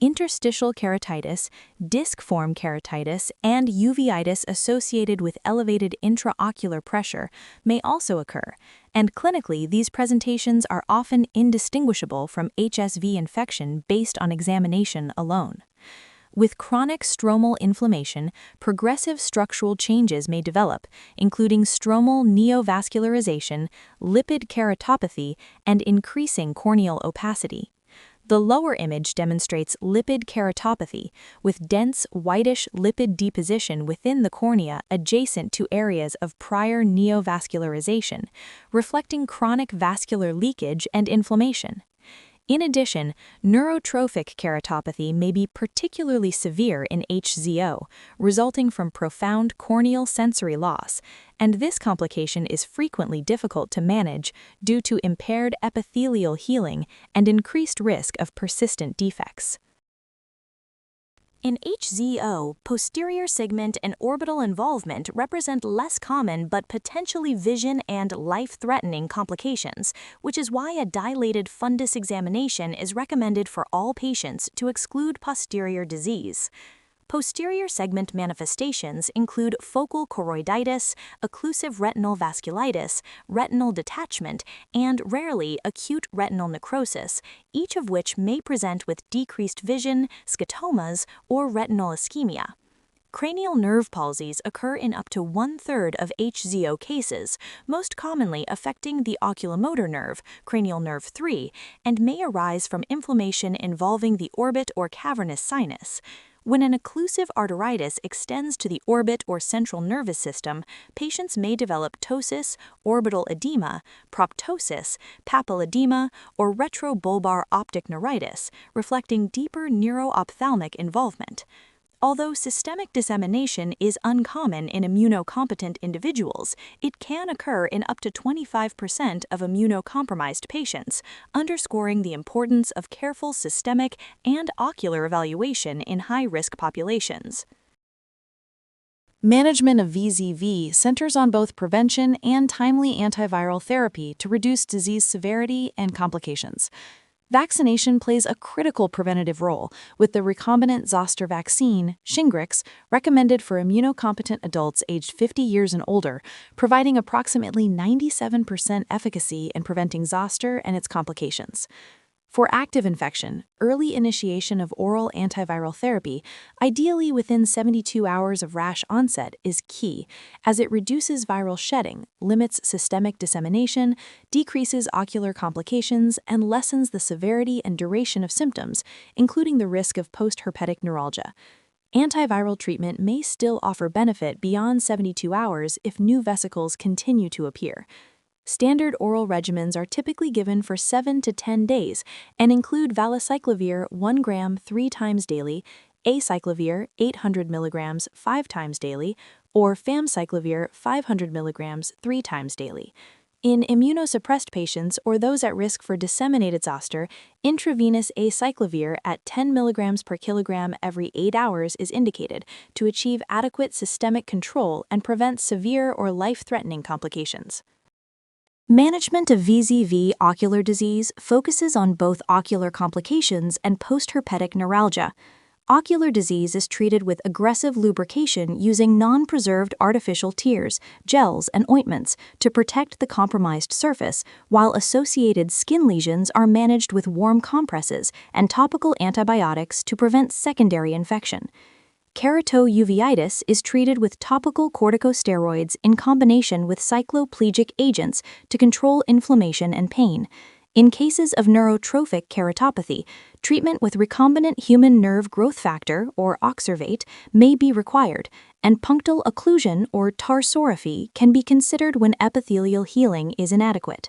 Speaker 2: Interstitial keratitis, disc-form keratitis, and uveitis associated with elevated intraocular pressure may also occur, and clinically these presentations are often indistinguishable from HSV infection based on examination alone. With chronic stromal inflammation, progressive structural changes may develop, including stromal neovascularization, lipid keratopathy, and increasing corneal opacity. The lower image demonstrates lipid keratopathy, with dense, whitish lipid deposition within the cornea adjacent to areas of prior neovascularization, reflecting chronic vascular leakage and inflammation. In addition, neurotrophic keratopathy may be particularly severe in HZO, resulting from profound corneal sensory loss, and this complication is frequently difficult to manage due to impaired epithelial healing and increased risk of persistent defects. In HZO, posterior segment and orbital involvement represent less common but potentially vision and life-threatening complications, which is why a dilated fundus examination is recommended for all patients to exclude posterior disease. Posterior segment manifestations include focal choroiditis, occlusive retinal vasculitis, retinal detachment, and rarely acute retinal necrosis, each of which may present with decreased vision, scotomas, or retinal ischemia. Cranial nerve palsies occur in up to 1/3 of HZO cases, most commonly affecting the oculomotor nerve, cranial nerve 3, and may arise from inflammation involving the orbit or cavernous sinus. When an occlusive arteritis extends to the orbit or central nervous system, patients may develop ptosis, orbital edema, proptosis, papilledema, or retrobulbar optic neuritis, reflecting deeper neuro-ophthalmic involvement. Although systemic dissemination is uncommon in immunocompetent individuals, it can occur in up to 25% of immunocompromised patients, underscoring the importance of careful systemic and ocular evaluation in high-risk populations. Management of VZV centers on both prevention and timely antiviral therapy to reduce disease severity and complications. Vaccination plays a critical preventative role, with the recombinant zoster vaccine, Shingrix, recommended for immunocompetent adults aged 50 years and older, providing approximately 97% efficacy in preventing zoster and its complications. For active infection, early initiation of oral antiviral therapy, ideally within 72 hours of rash onset, is key, as it reduces viral shedding, limits systemic dissemination, decreases ocular complications, and lessens the severity and duration of symptoms, including the risk of postherpetic neuralgia. Antiviral treatment may still offer benefit beyond 72 hours if new vesicles continue to appear. Standard oral regimens are typically given for 7 to 10 days and include valacyclovir 1 gram 3 times daily, acyclovir 800 milligrams 5 times daily, or famciclovir 500 milligrams 3 times daily. In immunosuppressed patients or those at risk for disseminated zoster, intravenous acyclovir at 10 milligrams per kilogram every 8 hours is indicated to achieve adequate systemic control and prevent severe or life-threatening complications. Management of VZV ocular disease focuses on both ocular complications and postherpetic neuralgia. Ocular disease is treated with aggressive lubrication using non-preserved artificial tears, gels, and ointments to protect the compromised surface, while associated skin lesions are managed with warm compresses and topical antibiotics to prevent secondary infection. Keratouveitis is treated with topical corticosteroids in combination with cycloplegic agents to control inflammation and pain. In cases of neurotrophic keratopathy, treatment with recombinant human nerve growth factor, or oxervate, may be required, and punctal occlusion or tarsorrhaphy can be considered when epithelial healing is inadequate.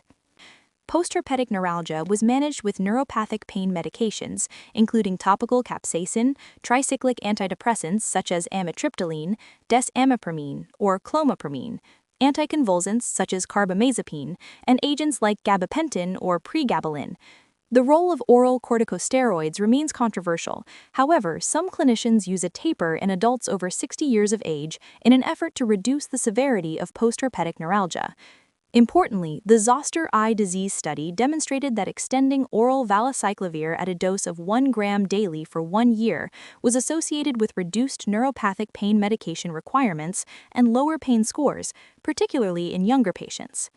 Speaker 2: Postherpetic neuralgia was managed with neuropathic pain medications, including topical capsaicin, tricyclic antidepressants such as amitriptyline, desamipermine, or clomipramine, anticonvulsants such as carbamazepine, and agents like gabapentin or pregabalin. The role of oral corticosteroids remains controversial. However, some clinicians use a taper in adults over 60 years of age in an effort to reduce the severity of postherpetic neuralgia. Importantly, the zoster eye disease study demonstrated that extending oral valacyclovir at a dose of 1 gram daily for 1 year was associated with reduced neuropathic pain medication requirements and lower pain scores, particularly in younger patients.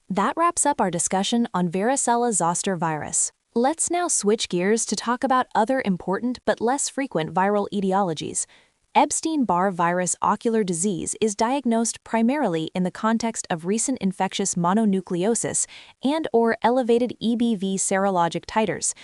Speaker 2: That wraps up our discussion on varicella-zoster virus. Let's now switch gears to talk about other important but less frequent viral etiologies. Epstein-Barr virus ocular disease is diagnosed primarily in the context of recent infectious mononucleosis and/or elevated EBV serologic titers.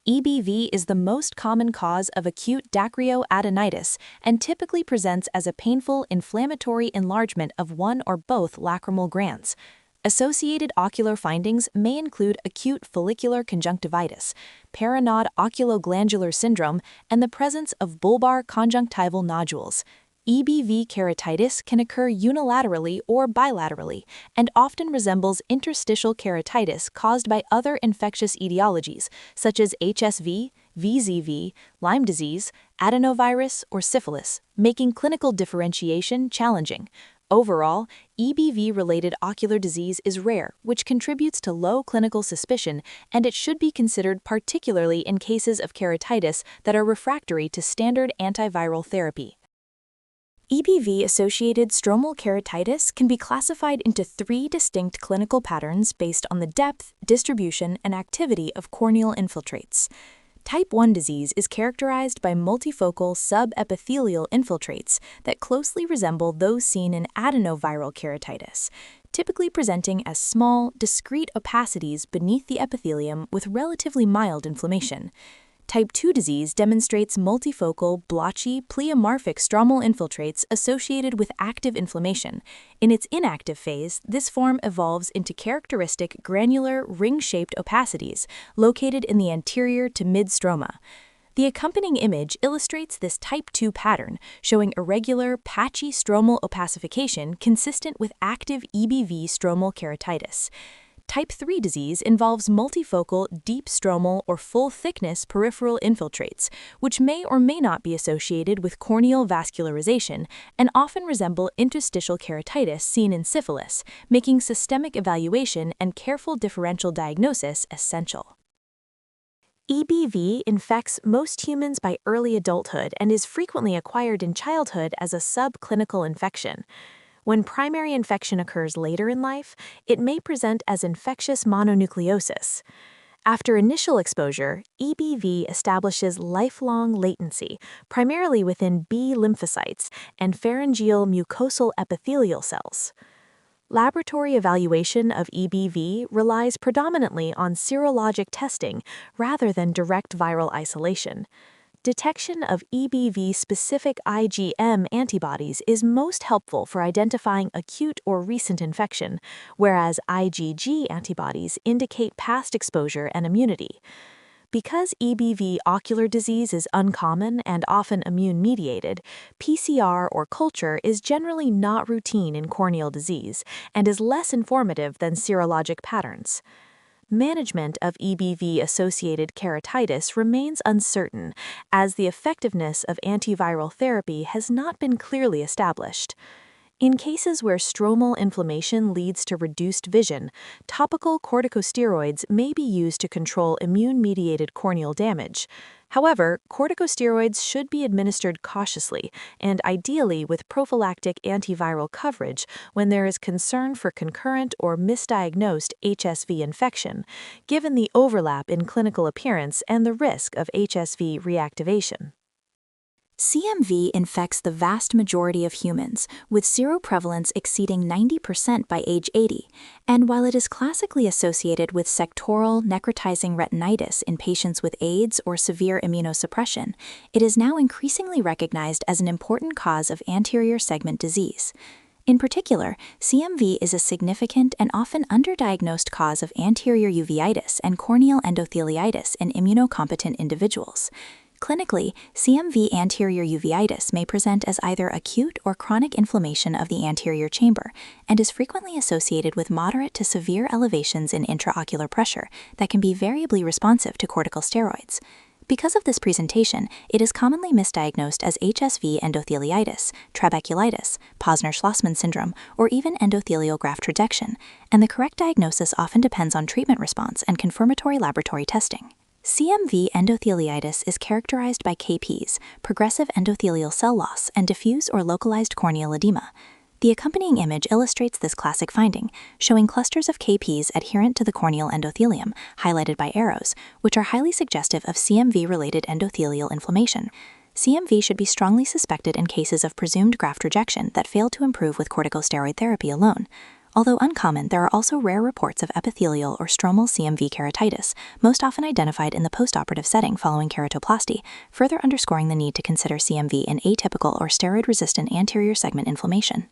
Speaker 2: EBV is the most common cause of acute dacryoadenitis and typically presents as a painful inflammatory enlargement of one or both lacrimal glands. Associated ocular findings may include acute follicular conjunctivitis, paranod oculoglandular syndrome, and the presence of bulbar conjunctival nodules. EBV keratitis can occur unilaterally or bilaterally and often resembles interstitial keratitis caused by other infectious etiologies such as HSV, VZV, Lyme disease, adenovirus, or syphilis, making clinical differentiation challenging. Overall, EBV-related ocular disease is rare, which contributes to low clinical suspicion, and it should be considered particularly in cases of keratitis that are refractory to standard antiviral therapy. EBV-associated stromal keratitis can be classified into 3 distinct clinical patterns based on the depth, distribution, and activity of corneal infiltrates. Type 1 disease is characterized by multifocal subepithelial infiltrates that closely resemble those seen in adenoviral keratitis, typically presenting as small, discrete opacities beneath the epithelium with relatively mild inflammation. Type 2 disease demonstrates multifocal, blotchy, pleomorphic stromal infiltrates associated with active inflammation. In its inactive phase, this form evolves into characteristic granular, ring-shaped opacities located in the anterior to mid-stroma. The accompanying image illustrates this type 2 pattern, showing irregular, patchy stromal opacification consistent with active EBV stromal keratitis. Type 3 disease involves multifocal, deep stromal, or full-thickness peripheral infiltrates, which may or may not be associated with corneal vascularization and often resemble interstitial keratitis seen in syphilis, making systemic evaluation and careful differential diagnosis essential. EBV infects most humans by early adulthood and is frequently acquired in childhood as a subclinical infection. When primary infection occurs later in life, it may present as infectious mononucleosis. After initial exposure, EBV establishes lifelong latency, primarily within B lymphocytes and pharyngeal mucosal epithelial cells. Laboratory evaluation of EBV relies predominantly on serologic testing rather than direct viral isolation. Detection of EBV-specific IgM antibodies is most helpful for identifying acute or recent infection, whereas IgG antibodies indicate past exposure and immunity. Because EBV ocular disease is uncommon and often immune-mediated, PCR or culture is generally not routine in corneal disease and is less informative than serologic patterns. Management of EBV-associated keratitis remains uncertain, as the effectiveness of antiviral therapy has not been clearly established. In cases where stromal inflammation leads to reduced vision, topical corticosteroids may be used to control immune-mediated corneal damage. However, corticosteroids should be administered cautiously and ideally with prophylactic antiviral coverage when there is concern for concurrent or misdiagnosed HSV infection, given the overlap in clinical appearance and the risk of HSV reactivation.
Speaker 1: CMV infects the vast majority of humans, with seroprevalence exceeding 90% by age 80, and while it is classically associated with sectoral necrotizing retinitis in patients with AIDS or severe immunosuppression, it is now increasingly recognized as an important cause of anterior segment disease. In particular, CMV is a significant and often underdiagnosed cause of anterior uveitis and corneal endotheliitis in immunocompetent individuals. Clinically, CMV anterior uveitis may present as either acute or chronic inflammation of the anterior chamber and is frequently associated with moderate to severe elevations in intraocular pressure that can be variably responsive to corticosteroids. Because of this presentation, it is commonly misdiagnosed as HSV endotheliitis, trabeculitis, Posner-Schlossman syndrome, or even endothelial graft rejection, and the correct diagnosis often depends on treatment response and confirmatory laboratory testing. CMV endotheliitis is characterized by KPs, progressive endothelial cell loss, and diffuse or localized corneal edema. The accompanying image illustrates this classic finding, showing clusters of KPs adherent to the corneal endothelium, highlighted by arrows, which are highly suggestive of CMV-related endothelial inflammation. CMV should be strongly suspected in cases of presumed graft rejection that fail to improve with corticosteroid therapy alone. Although uncommon, there are also rare reports of epithelial or stromal CMV keratitis, most often identified in the postoperative setting following keratoplasty, further underscoring the need to consider CMV in atypical or steroid-resistant anterior segment inflammation.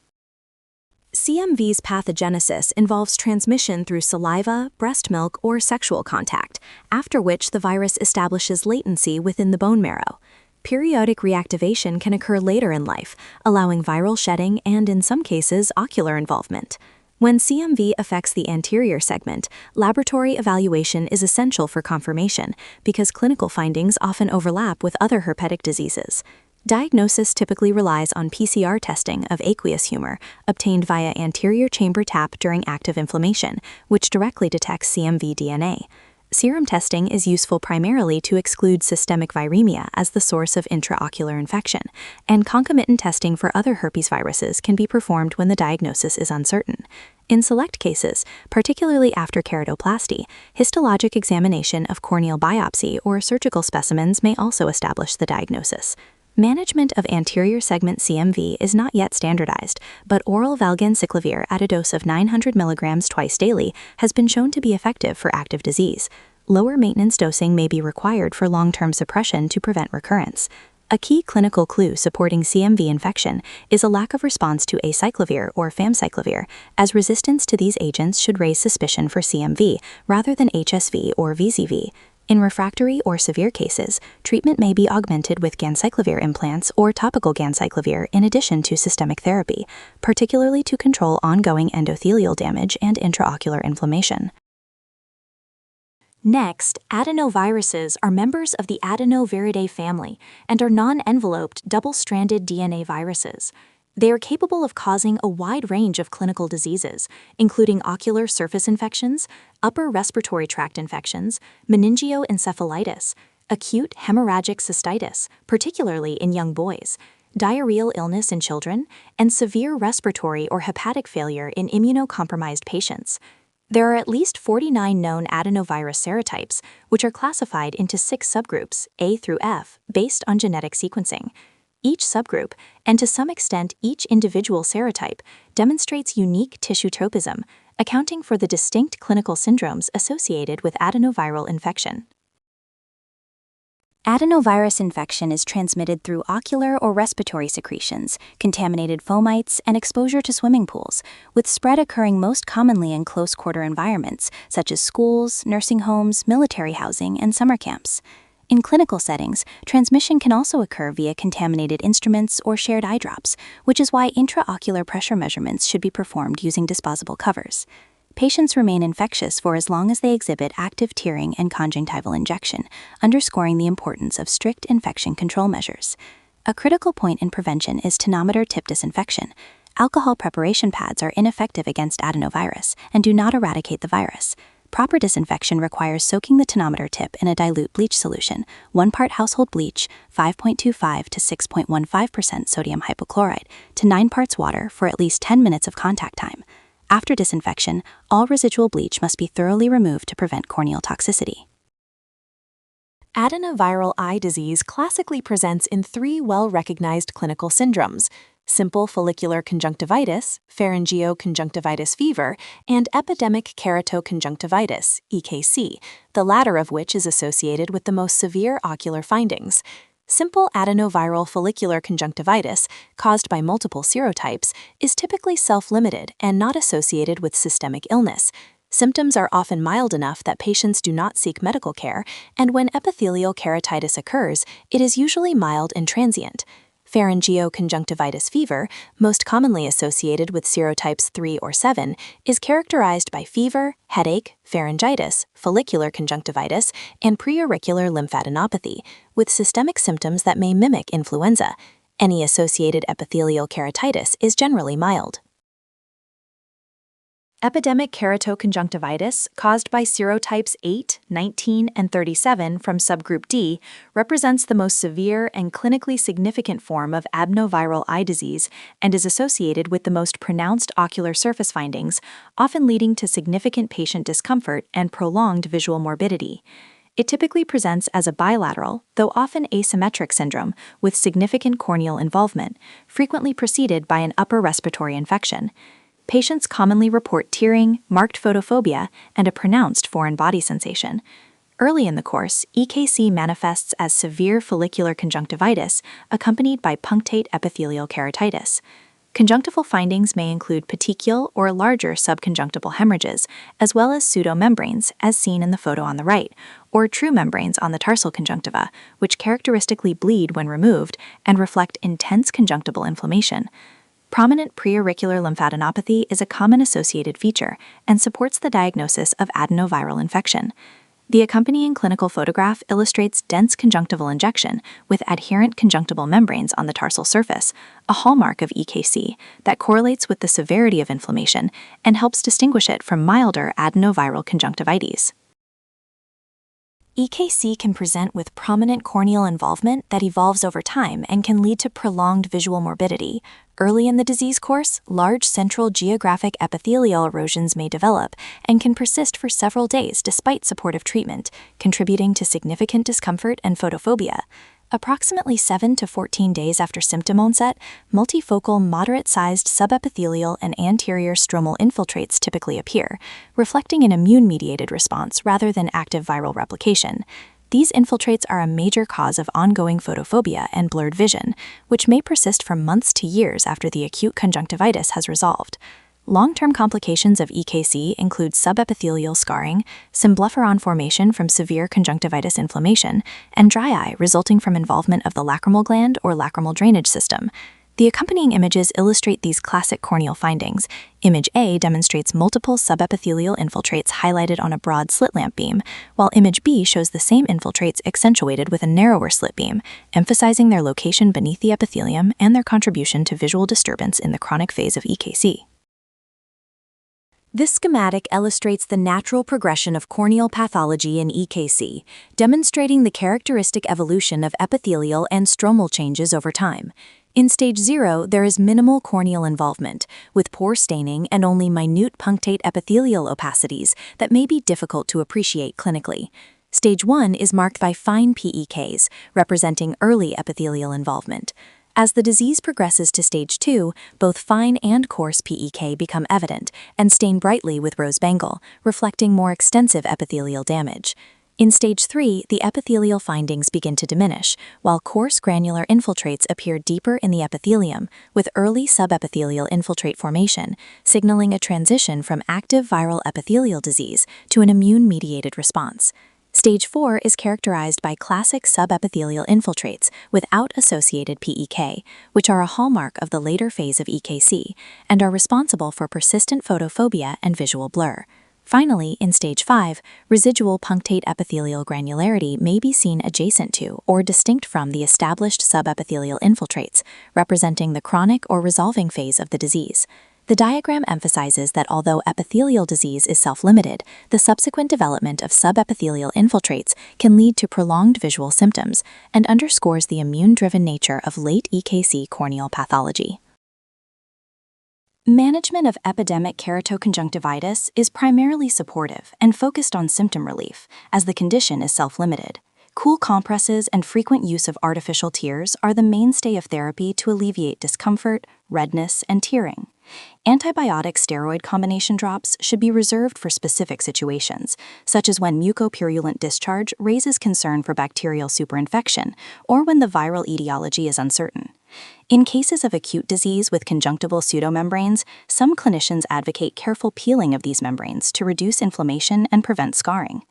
Speaker 1: CMV's pathogenesis involves transmission through saliva, breast milk, or sexual contact, after which the virus establishes latency within the bone marrow. Periodic reactivation can occur later in life, allowing viral shedding and, in some cases, ocular involvement. When CMV affects the anterior segment, laboratory evaluation is essential for confirmation because clinical findings often overlap with other herpetic diseases. Diagnosis typically relies on PCR testing of aqueous humor, obtained via anterior chamber tap during active inflammation, which directly detects CMV DNA. Serum testing is useful primarily to exclude systemic viremia as the source of intraocular infection, and concomitant testing for other herpes viruses can be performed when the diagnosis is uncertain. In select cases, particularly after keratoplasty, histologic examination of corneal biopsy or surgical specimens may also establish the diagnosis. Management of anterior segment CMV is not yet standardized, but oral valganciclovir at a dose of 900 mg twice daily has been shown to be effective for active disease. Lower maintenance dosing may be required for long-term suppression to prevent recurrence. A key clinical clue supporting CMV infection is a lack of response to acyclovir or famciclovir, as resistance to these agents should raise suspicion for CMV rather than HSV or VZV. In refractory or severe cases, treatment may be augmented with ganciclovir implants or topical ganciclovir in addition to systemic therapy, particularly to control ongoing endothelial damage and intraocular inflammation.
Speaker 2: Next, adenoviruses are members of the Adenoviridae family and are non-enveloped double-stranded DNA viruses. They are capable of causing a wide range of clinical diseases, including ocular surface infections, upper respiratory tract infections, meningoencephalitis, acute hemorrhagic cystitis, particularly in young boys, diarrheal illness in children, and severe respiratory or hepatic failure in immunocompromised patients. There are at least 49 known adenovirus serotypes, which are classified into 6 subgroups, A through F, based on genetic sequencing. Each subgroup, and to some extent each individual serotype, demonstrates unique tissue tropism, accounting for the distinct clinical syndromes associated with adenoviral infection.
Speaker 1: Adenovirus infection is transmitted through ocular or respiratory secretions, contaminated fomites, and exposure to swimming pools, with spread occurring most commonly in close-quarter environments, such as schools, nursing homes, military housing, and summer camps. In clinical settings, transmission can also occur via contaminated instruments or shared eye drops, which is why intraocular pressure measurements should be performed using disposable covers. Patients remain infectious for as long as they exhibit active tearing and conjunctival injection, underscoring the importance of strict infection control measures. A critical point in prevention is tonometer tip disinfection. Alcohol preparation pads are ineffective against adenovirus and do not eradicate the virus. Proper disinfection requires soaking the tonometer tip in a dilute bleach solution, 1 part household bleach, 5.25 to 6.15% sodium hypochlorite, to 9 parts water for at least 10 minutes of contact time. After disinfection, all residual bleach must be thoroughly removed to prevent corneal toxicity.
Speaker 2: Adenoviral eye disease classically presents in 3 well-recognized clinical syndromes: simple follicular conjunctivitis, pharyngeoconjunctivitis fever, and epidemic keratoconjunctivitis, EKC, the latter of which is associated with the most severe ocular findings. Simple adenoviral follicular conjunctivitis, caused by multiple serotypes, is typically self-limited and not associated with systemic illness. Symptoms are often mild enough that patients do not seek medical care, and when epithelial keratitis occurs, it is usually mild and transient. Pharyngeoconjunctivitis fever, most commonly associated with serotypes 3 or 7, is characterized by fever, headache, pharyngitis, follicular conjunctivitis, and preauricular lymphadenopathy, with systemic symptoms that may mimic influenza. Any associated epithelial keratitis is generally mild. Epidemic keratoconjunctivitis, caused by serotypes 8, 19, and 37 from subgroup D, represents the most severe and clinically significant form of adenoviral eye disease and is associated with the most pronounced ocular surface findings, often leading to significant patient discomfort and prolonged visual morbidity. It typically presents as a bilateral, though often asymmetric syndrome with significant corneal involvement, frequently preceded by an upper respiratory infection. Patients commonly report tearing, marked photophobia, and a pronounced foreign body sensation. Early in the course, EKC manifests as severe follicular conjunctivitis, accompanied by punctate epithelial keratitis. Conjunctival findings may include petechial or larger subconjunctival hemorrhages, as well as pseudomembranes, as seen in the photo on the right, or true membranes on the tarsal conjunctiva, which characteristically bleed when removed and reflect intense conjunctival inflammation. Prominent preauricular lymphadenopathy is a common associated feature and supports the diagnosis of adenoviral infection. The accompanying clinical photograph illustrates dense conjunctival injection with adherent conjunctival membranes on the tarsal surface, a hallmark of EKC that correlates with the severity of inflammation and helps distinguish it from milder adenoviral conjunctivitis. EKC can present with prominent corneal involvement that evolves over time and can lead to prolonged visual morbidity. Early in the disease course, large central geographic epithelial erosions may develop and can persist for several days despite supportive treatment, contributing to significant discomfort and photophobia. Approximately 7 to 14 days after symptom onset, multifocal moderate-sized subepithelial and anterior stromal infiltrates typically appear, reflecting an immune-mediated response rather than active viral replication. These infiltrates are a major cause of ongoing photophobia and blurred vision, which may persist for months to years after the acute conjunctivitis has resolved. Long-term complications of EKC include subepithelial scarring, symblepharon formation from severe conjunctivitis inflammation, and dry eye resulting from involvement of the lacrimal gland or lacrimal drainage system. The accompanying images illustrate these classic corneal findings. Image A demonstrates multiple subepithelial infiltrates highlighted on a broad slit lamp beam, while Image B shows the same infiltrates accentuated with a narrower slit beam, emphasizing their location beneath the epithelium and their contribution to visual disturbance in the chronic phase of EKC.
Speaker 1: This schematic illustrates the natural progression of corneal pathology in EKC, demonstrating the characteristic evolution of epithelial and stromal changes over time. In stage 0, there is minimal corneal involvement, with poor staining and only minute punctate epithelial opacities that may be difficult to appreciate clinically. Stage 1 is marked by fine PEKs, representing early epithelial involvement. As the disease progresses to stage 2, both fine and coarse PEK become evident and stain brightly with rose bangle, reflecting more extensive epithelial damage. In stage 3, the epithelial findings begin to diminish, while coarse granular infiltrates appear deeper in the epithelium, with early subepithelial infiltrate formation, signaling a transition from active viral epithelial disease to an immune-mediated response. Stage 4 is characterized by classic subepithelial infiltrates without associated PEK, which are a hallmark of the later phase of EKC and are responsible for persistent photophobia and visual blur. Finally, in stage 5, residual punctate epithelial granularity may be seen adjacent to or distinct from the established subepithelial infiltrates, representing the chronic or resolving phase of the disease. The diagram emphasizes that although epithelial disease is self-limited, the subsequent development of subepithelial infiltrates can lead to prolonged visual symptoms and underscores the immune-driven nature of late EKC corneal pathology. Management of epidemic keratoconjunctivitis is primarily supportive and focused on symptom relief, as the condition is self-limited. Cool compresses and frequent use of artificial tears are the mainstay of therapy to alleviate discomfort, redness, and tearing. Antibiotic-steroid combination drops should be reserved for specific situations, such as when mucopurulent discharge raises concern for bacterial superinfection or when the viral etiology is uncertain. In cases of acute disease with conjunctival pseudomembranes, some clinicians advocate careful peeling of these membranes to reduce inflammation and prevent scarring.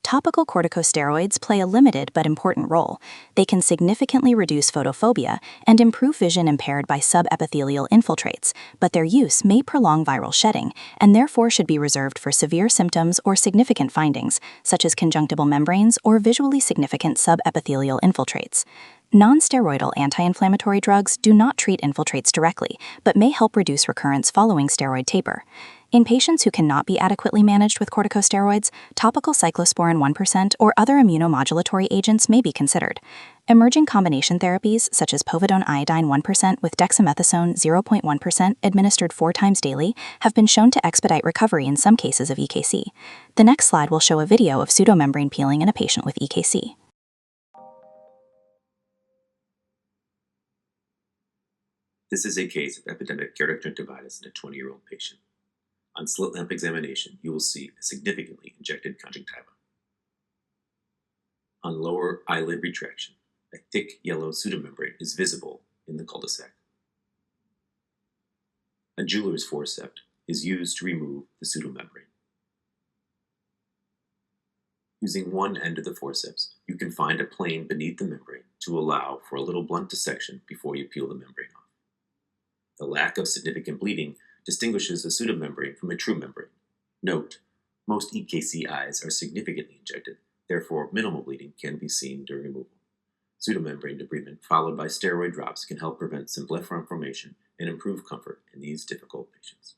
Speaker 1: Topical corticosteroids play a limited but important role. They can significantly reduce photophobia and improve vision impaired by subepithelial infiltrates, but their use may prolong viral shedding and therefore should be reserved for severe symptoms or significant findings, such as conjunctival membranes or visually significant subepithelial infiltrates. Non-steroidal anti-inflammatory drugs do not treat infiltrates directly, but may help reduce recurrence following steroid taper. In patients who cannot be adequately managed with corticosteroids, topical cyclosporin 1% or other immunomodulatory agents may be considered. Emerging combination therapies, such as povidone iodine 1% with dexamethasone 0.1% administered 4 times daily, have been shown to expedite recovery in some cases of EKC. The next slide will show a video of pseudomembrane peeling in a patient with EKC.
Speaker 3: This is a case of epidemic keratoconjunctivitis in a 20-year-old patient. On slit lamp examination, you will see a significantly injected conjunctiva. On lower eyelid retraction, a thick yellow pseudomembrane is visible in the cul-de-sac. A jeweler's forceps is used to remove the pseudomembrane. Using one end of the forceps, you can find a plane beneath the membrane to allow for a little blunt dissection before you peel the membrane off. The lack of significant bleeding distinguishes a pseudomembrane from a true membrane. Note, most EKC eyes are significantly injected, therefore minimal bleeding can be seen during removal. Pseudomembrane debridement followed by steroid drops can help prevent symblepharon formation and improve comfort in these difficult patients.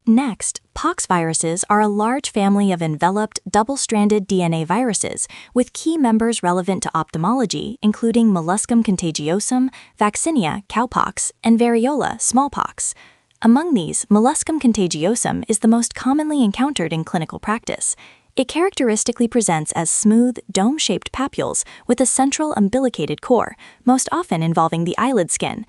Speaker 1: Next, poxviruses are a large family of enveloped, double-stranded DNA viruses with key members relevant to ophthalmology, including molluscum contagiosum, vaccinia, cowpox, and variola, smallpox. Among these, molluscum contagiosum is the most commonly encountered in clinical practice. It characteristically presents as smooth, dome-shaped papules with a central umbilicated core, most often involving the eyelid skin.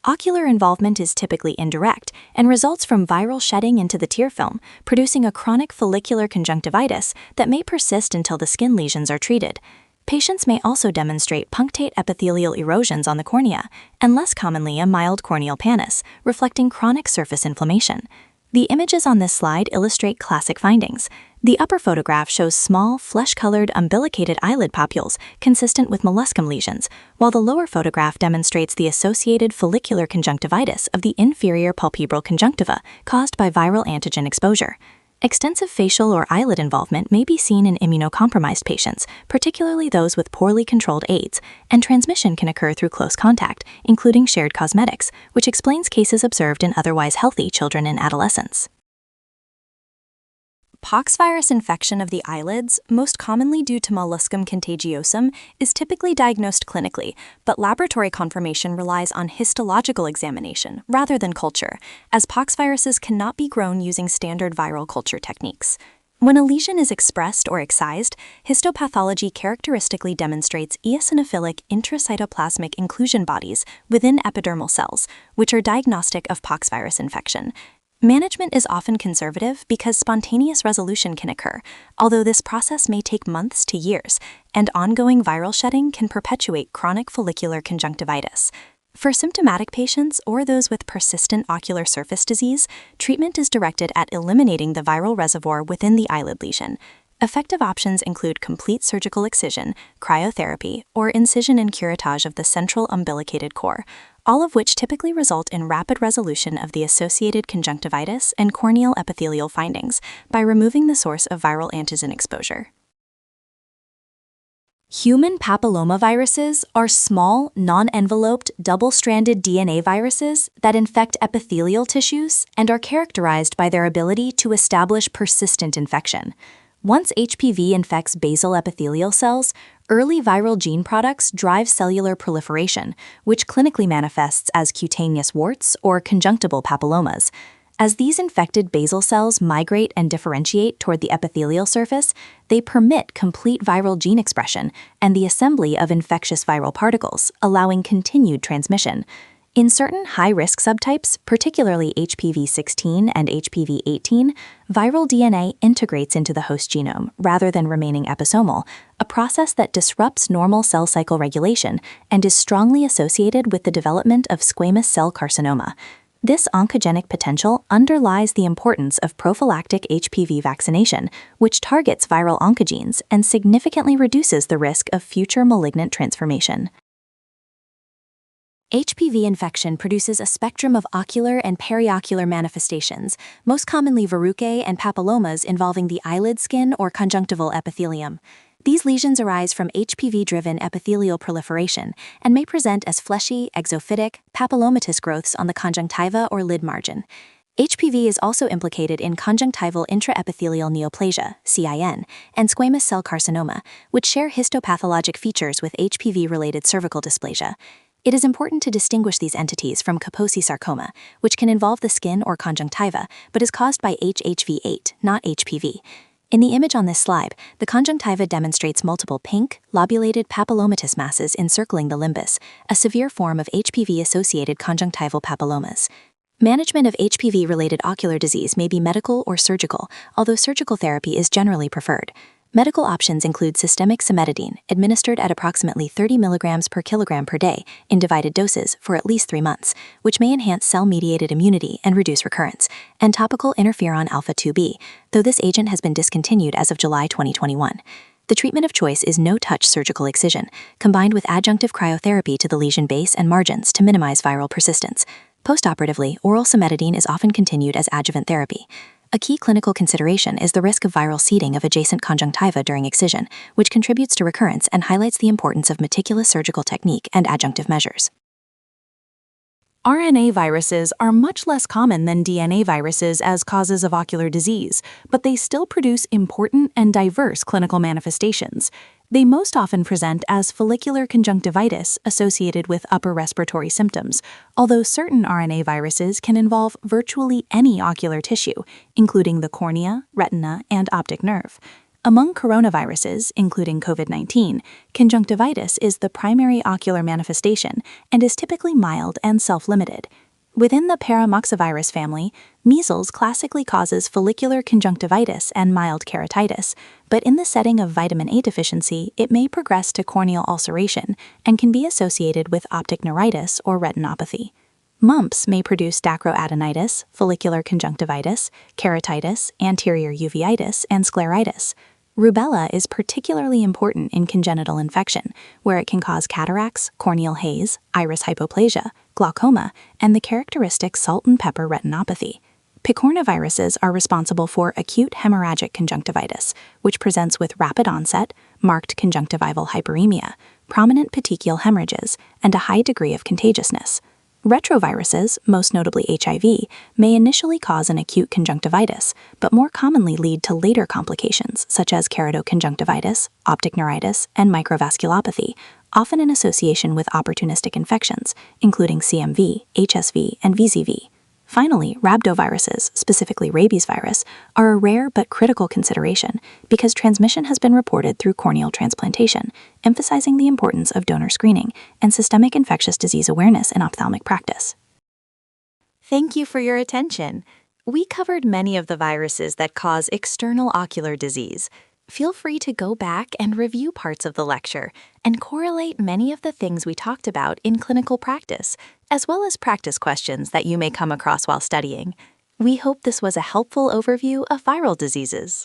Speaker 1: Ocular involvement is typically indirect and results from viral shedding into the tear film, producing a chronic follicular conjunctivitis that may persist until the skin lesions are treated. Patients may also demonstrate punctate epithelial erosions on the cornea, and less commonly a mild corneal pannus, reflecting chronic surface inflammation. The images on this slide illustrate classic findings.
Speaker 2: The upper photograph shows small, flesh-colored, umbilicated eyelid papules consistent with molluscum lesions, while the lower photograph demonstrates the associated follicular conjunctivitis of the inferior palpebral conjunctiva caused by viral antigen exposure. Extensive facial or eyelid involvement may be seen in immunocompromised patients, particularly those with poorly controlled AIDS, and transmission can occur through close contact, including shared cosmetics, which explains cases observed in otherwise healthy children and adolescents.
Speaker 1: Poxvirus infection of the eyelids, most commonly due to molluscum contagiosum, is typically diagnosed clinically, but laboratory confirmation relies on histological examination rather than culture, as poxviruses cannot be grown using standard viral culture techniques. When a lesion is expressed or excised, histopathology characteristically demonstrates eosinophilic intracytoplasmic inclusion bodies within epidermal cells, which are diagnostic of poxvirus infection. Management is often conservative because spontaneous resolution can occur, although this process may take months to years, and ongoing viral shedding can perpetuate chronic follicular conjunctivitis. For symptomatic patients or those with persistent ocular surface disease, treatment is directed at eliminating the viral reservoir within the eyelid lesion. Effective options include complete surgical excision, cryotherapy, or incision and curettage of the central umbilicated core, all of which typically result in rapid resolution of the associated conjunctivitis and corneal epithelial findings by removing the source of viral antigen exposure. Human papillomaviruses are small, non-enveloped, double-stranded DNA viruses that infect epithelial tissues and are characterized by their ability to establish persistent infection. Once HPV infects basal epithelial cells, early viral gene products drive cellular proliferation, which clinically manifests as cutaneous warts or conjunctival papillomas. As these infected basal cells migrate and differentiate toward the epithelial surface, they permit complete viral gene expression and the assembly of infectious viral particles, allowing continued transmission. In certain high-risk subtypes, particularly HPV-16 and HPV-18, viral DNA integrates into the host genome rather than remaining episomal, a process that disrupts normal cell cycle regulation and is strongly associated with the development of squamous cell carcinoma. This oncogenic potential underlies the importance of prophylactic HPV vaccination, which targets viral oncogenes and significantly reduces the risk of future malignant transformation. HPV infection produces a spectrum of ocular and periocular manifestations, most commonly verrucae and papillomas involving the eyelid skin or conjunctival epithelium. These lesions arise from HPV-driven epithelial proliferation and may present as fleshy, exophytic, papillomatous growths on the conjunctiva or lid margin. HPV is also implicated in conjunctival intraepithelial neoplasia, CIN, and squamous cell carcinoma, which share histopathologic features with HPV-related cervical dysplasia. It is important to distinguish these entities from Kaposi sarcoma, which can involve the skin or conjunctiva, but is caused by HHV8, not HPV. In the image on this slide, the conjunctiva demonstrates multiple pink, lobulated papillomatous masses encircling the limbus, a severe form of HPV-associated conjunctival papillomas. Management of HPV-related ocular disease may be medical or surgical, although surgical therapy is generally preferred. Medical options include systemic cimetidine, administered at approximately 30 mg per kilogram per day in divided doses for at least 3 months, which may enhance cell-mediated immunity and reduce recurrence, and topical interferon alpha-2b, though this agent has been discontinued as of July 2021. The treatment of choice is no-touch surgical excision, combined with adjunctive cryotherapy to the lesion base and margins to minimize viral persistence. Postoperatively, oral cimetidine is often continued as adjuvant therapy. A key clinical consideration is the risk of viral seeding of adjacent conjunctiva during excision, which contributes to recurrence and highlights the importance of meticulous surgical technique and adjunctive measures.
Speaker 2: RNA viruses are much less common than DNA viruses as causes of ocular disease, but they still produce important and diverse clinical manifestations. They most often present as follicular conjunctivitis associated with upper respiratory symptoms, although certain RNA viruses can involve virtually any ocular tissue, including the cornea, retina, and optic nerve. Among coronaviruses, including COVID-19, conjunctivitis is the primary ocular manifestation and is typically mild and self-limited. Within the paramoxavirus family, measles classically causes follicular conjunctivitis and mild keratitis, but in the setting of vitamin A deficiency, it may progress to corneal ulceration and can be associated with optic neuritis or retinopathy. Mumps may produce dacroadenitis, follicular conjunctivitis, keratitis, anterior uveitis, and scleritis. Rubella is particularly important in congenital infection, where it can cause cataracts, corneal haze, iris hypoplasia, glaucoma, and the characteristic salt and pepper retinopathy. Picornaviruses are responsible for acute hemorrhagic conjunctivitis, which presents with rapid onset, marked conjunctival hyperemia, prominent petechial hemorrhages, and a high degree of contagiousness. Retroviruses, most notably HIV, may initially cause an acute conjunctivitis, but more commonly lead to later complications such as keratoconjunctivitis, optic neuritis, and microvasculopathy, often in association with opportunistic infections, including CMV, HSV, and VZV. Finally, rhabdoviruses, specifically rabies virus, are a rare but critical consideration because transmission has been reported through corneal transplantation, emphasizing the importance of donor screening and systemic infectious disease awareness in ophthalmic practice.
Speaker 1: Thank you for your attention. We covered many of the viruses that cause external ocular disease. Feel free to go back and review parts of the lecture and correlate many of the things we talked about in clinical practice, as well as practice questions that you may come across while studying. We hope this was a helpful overview of viral diseases.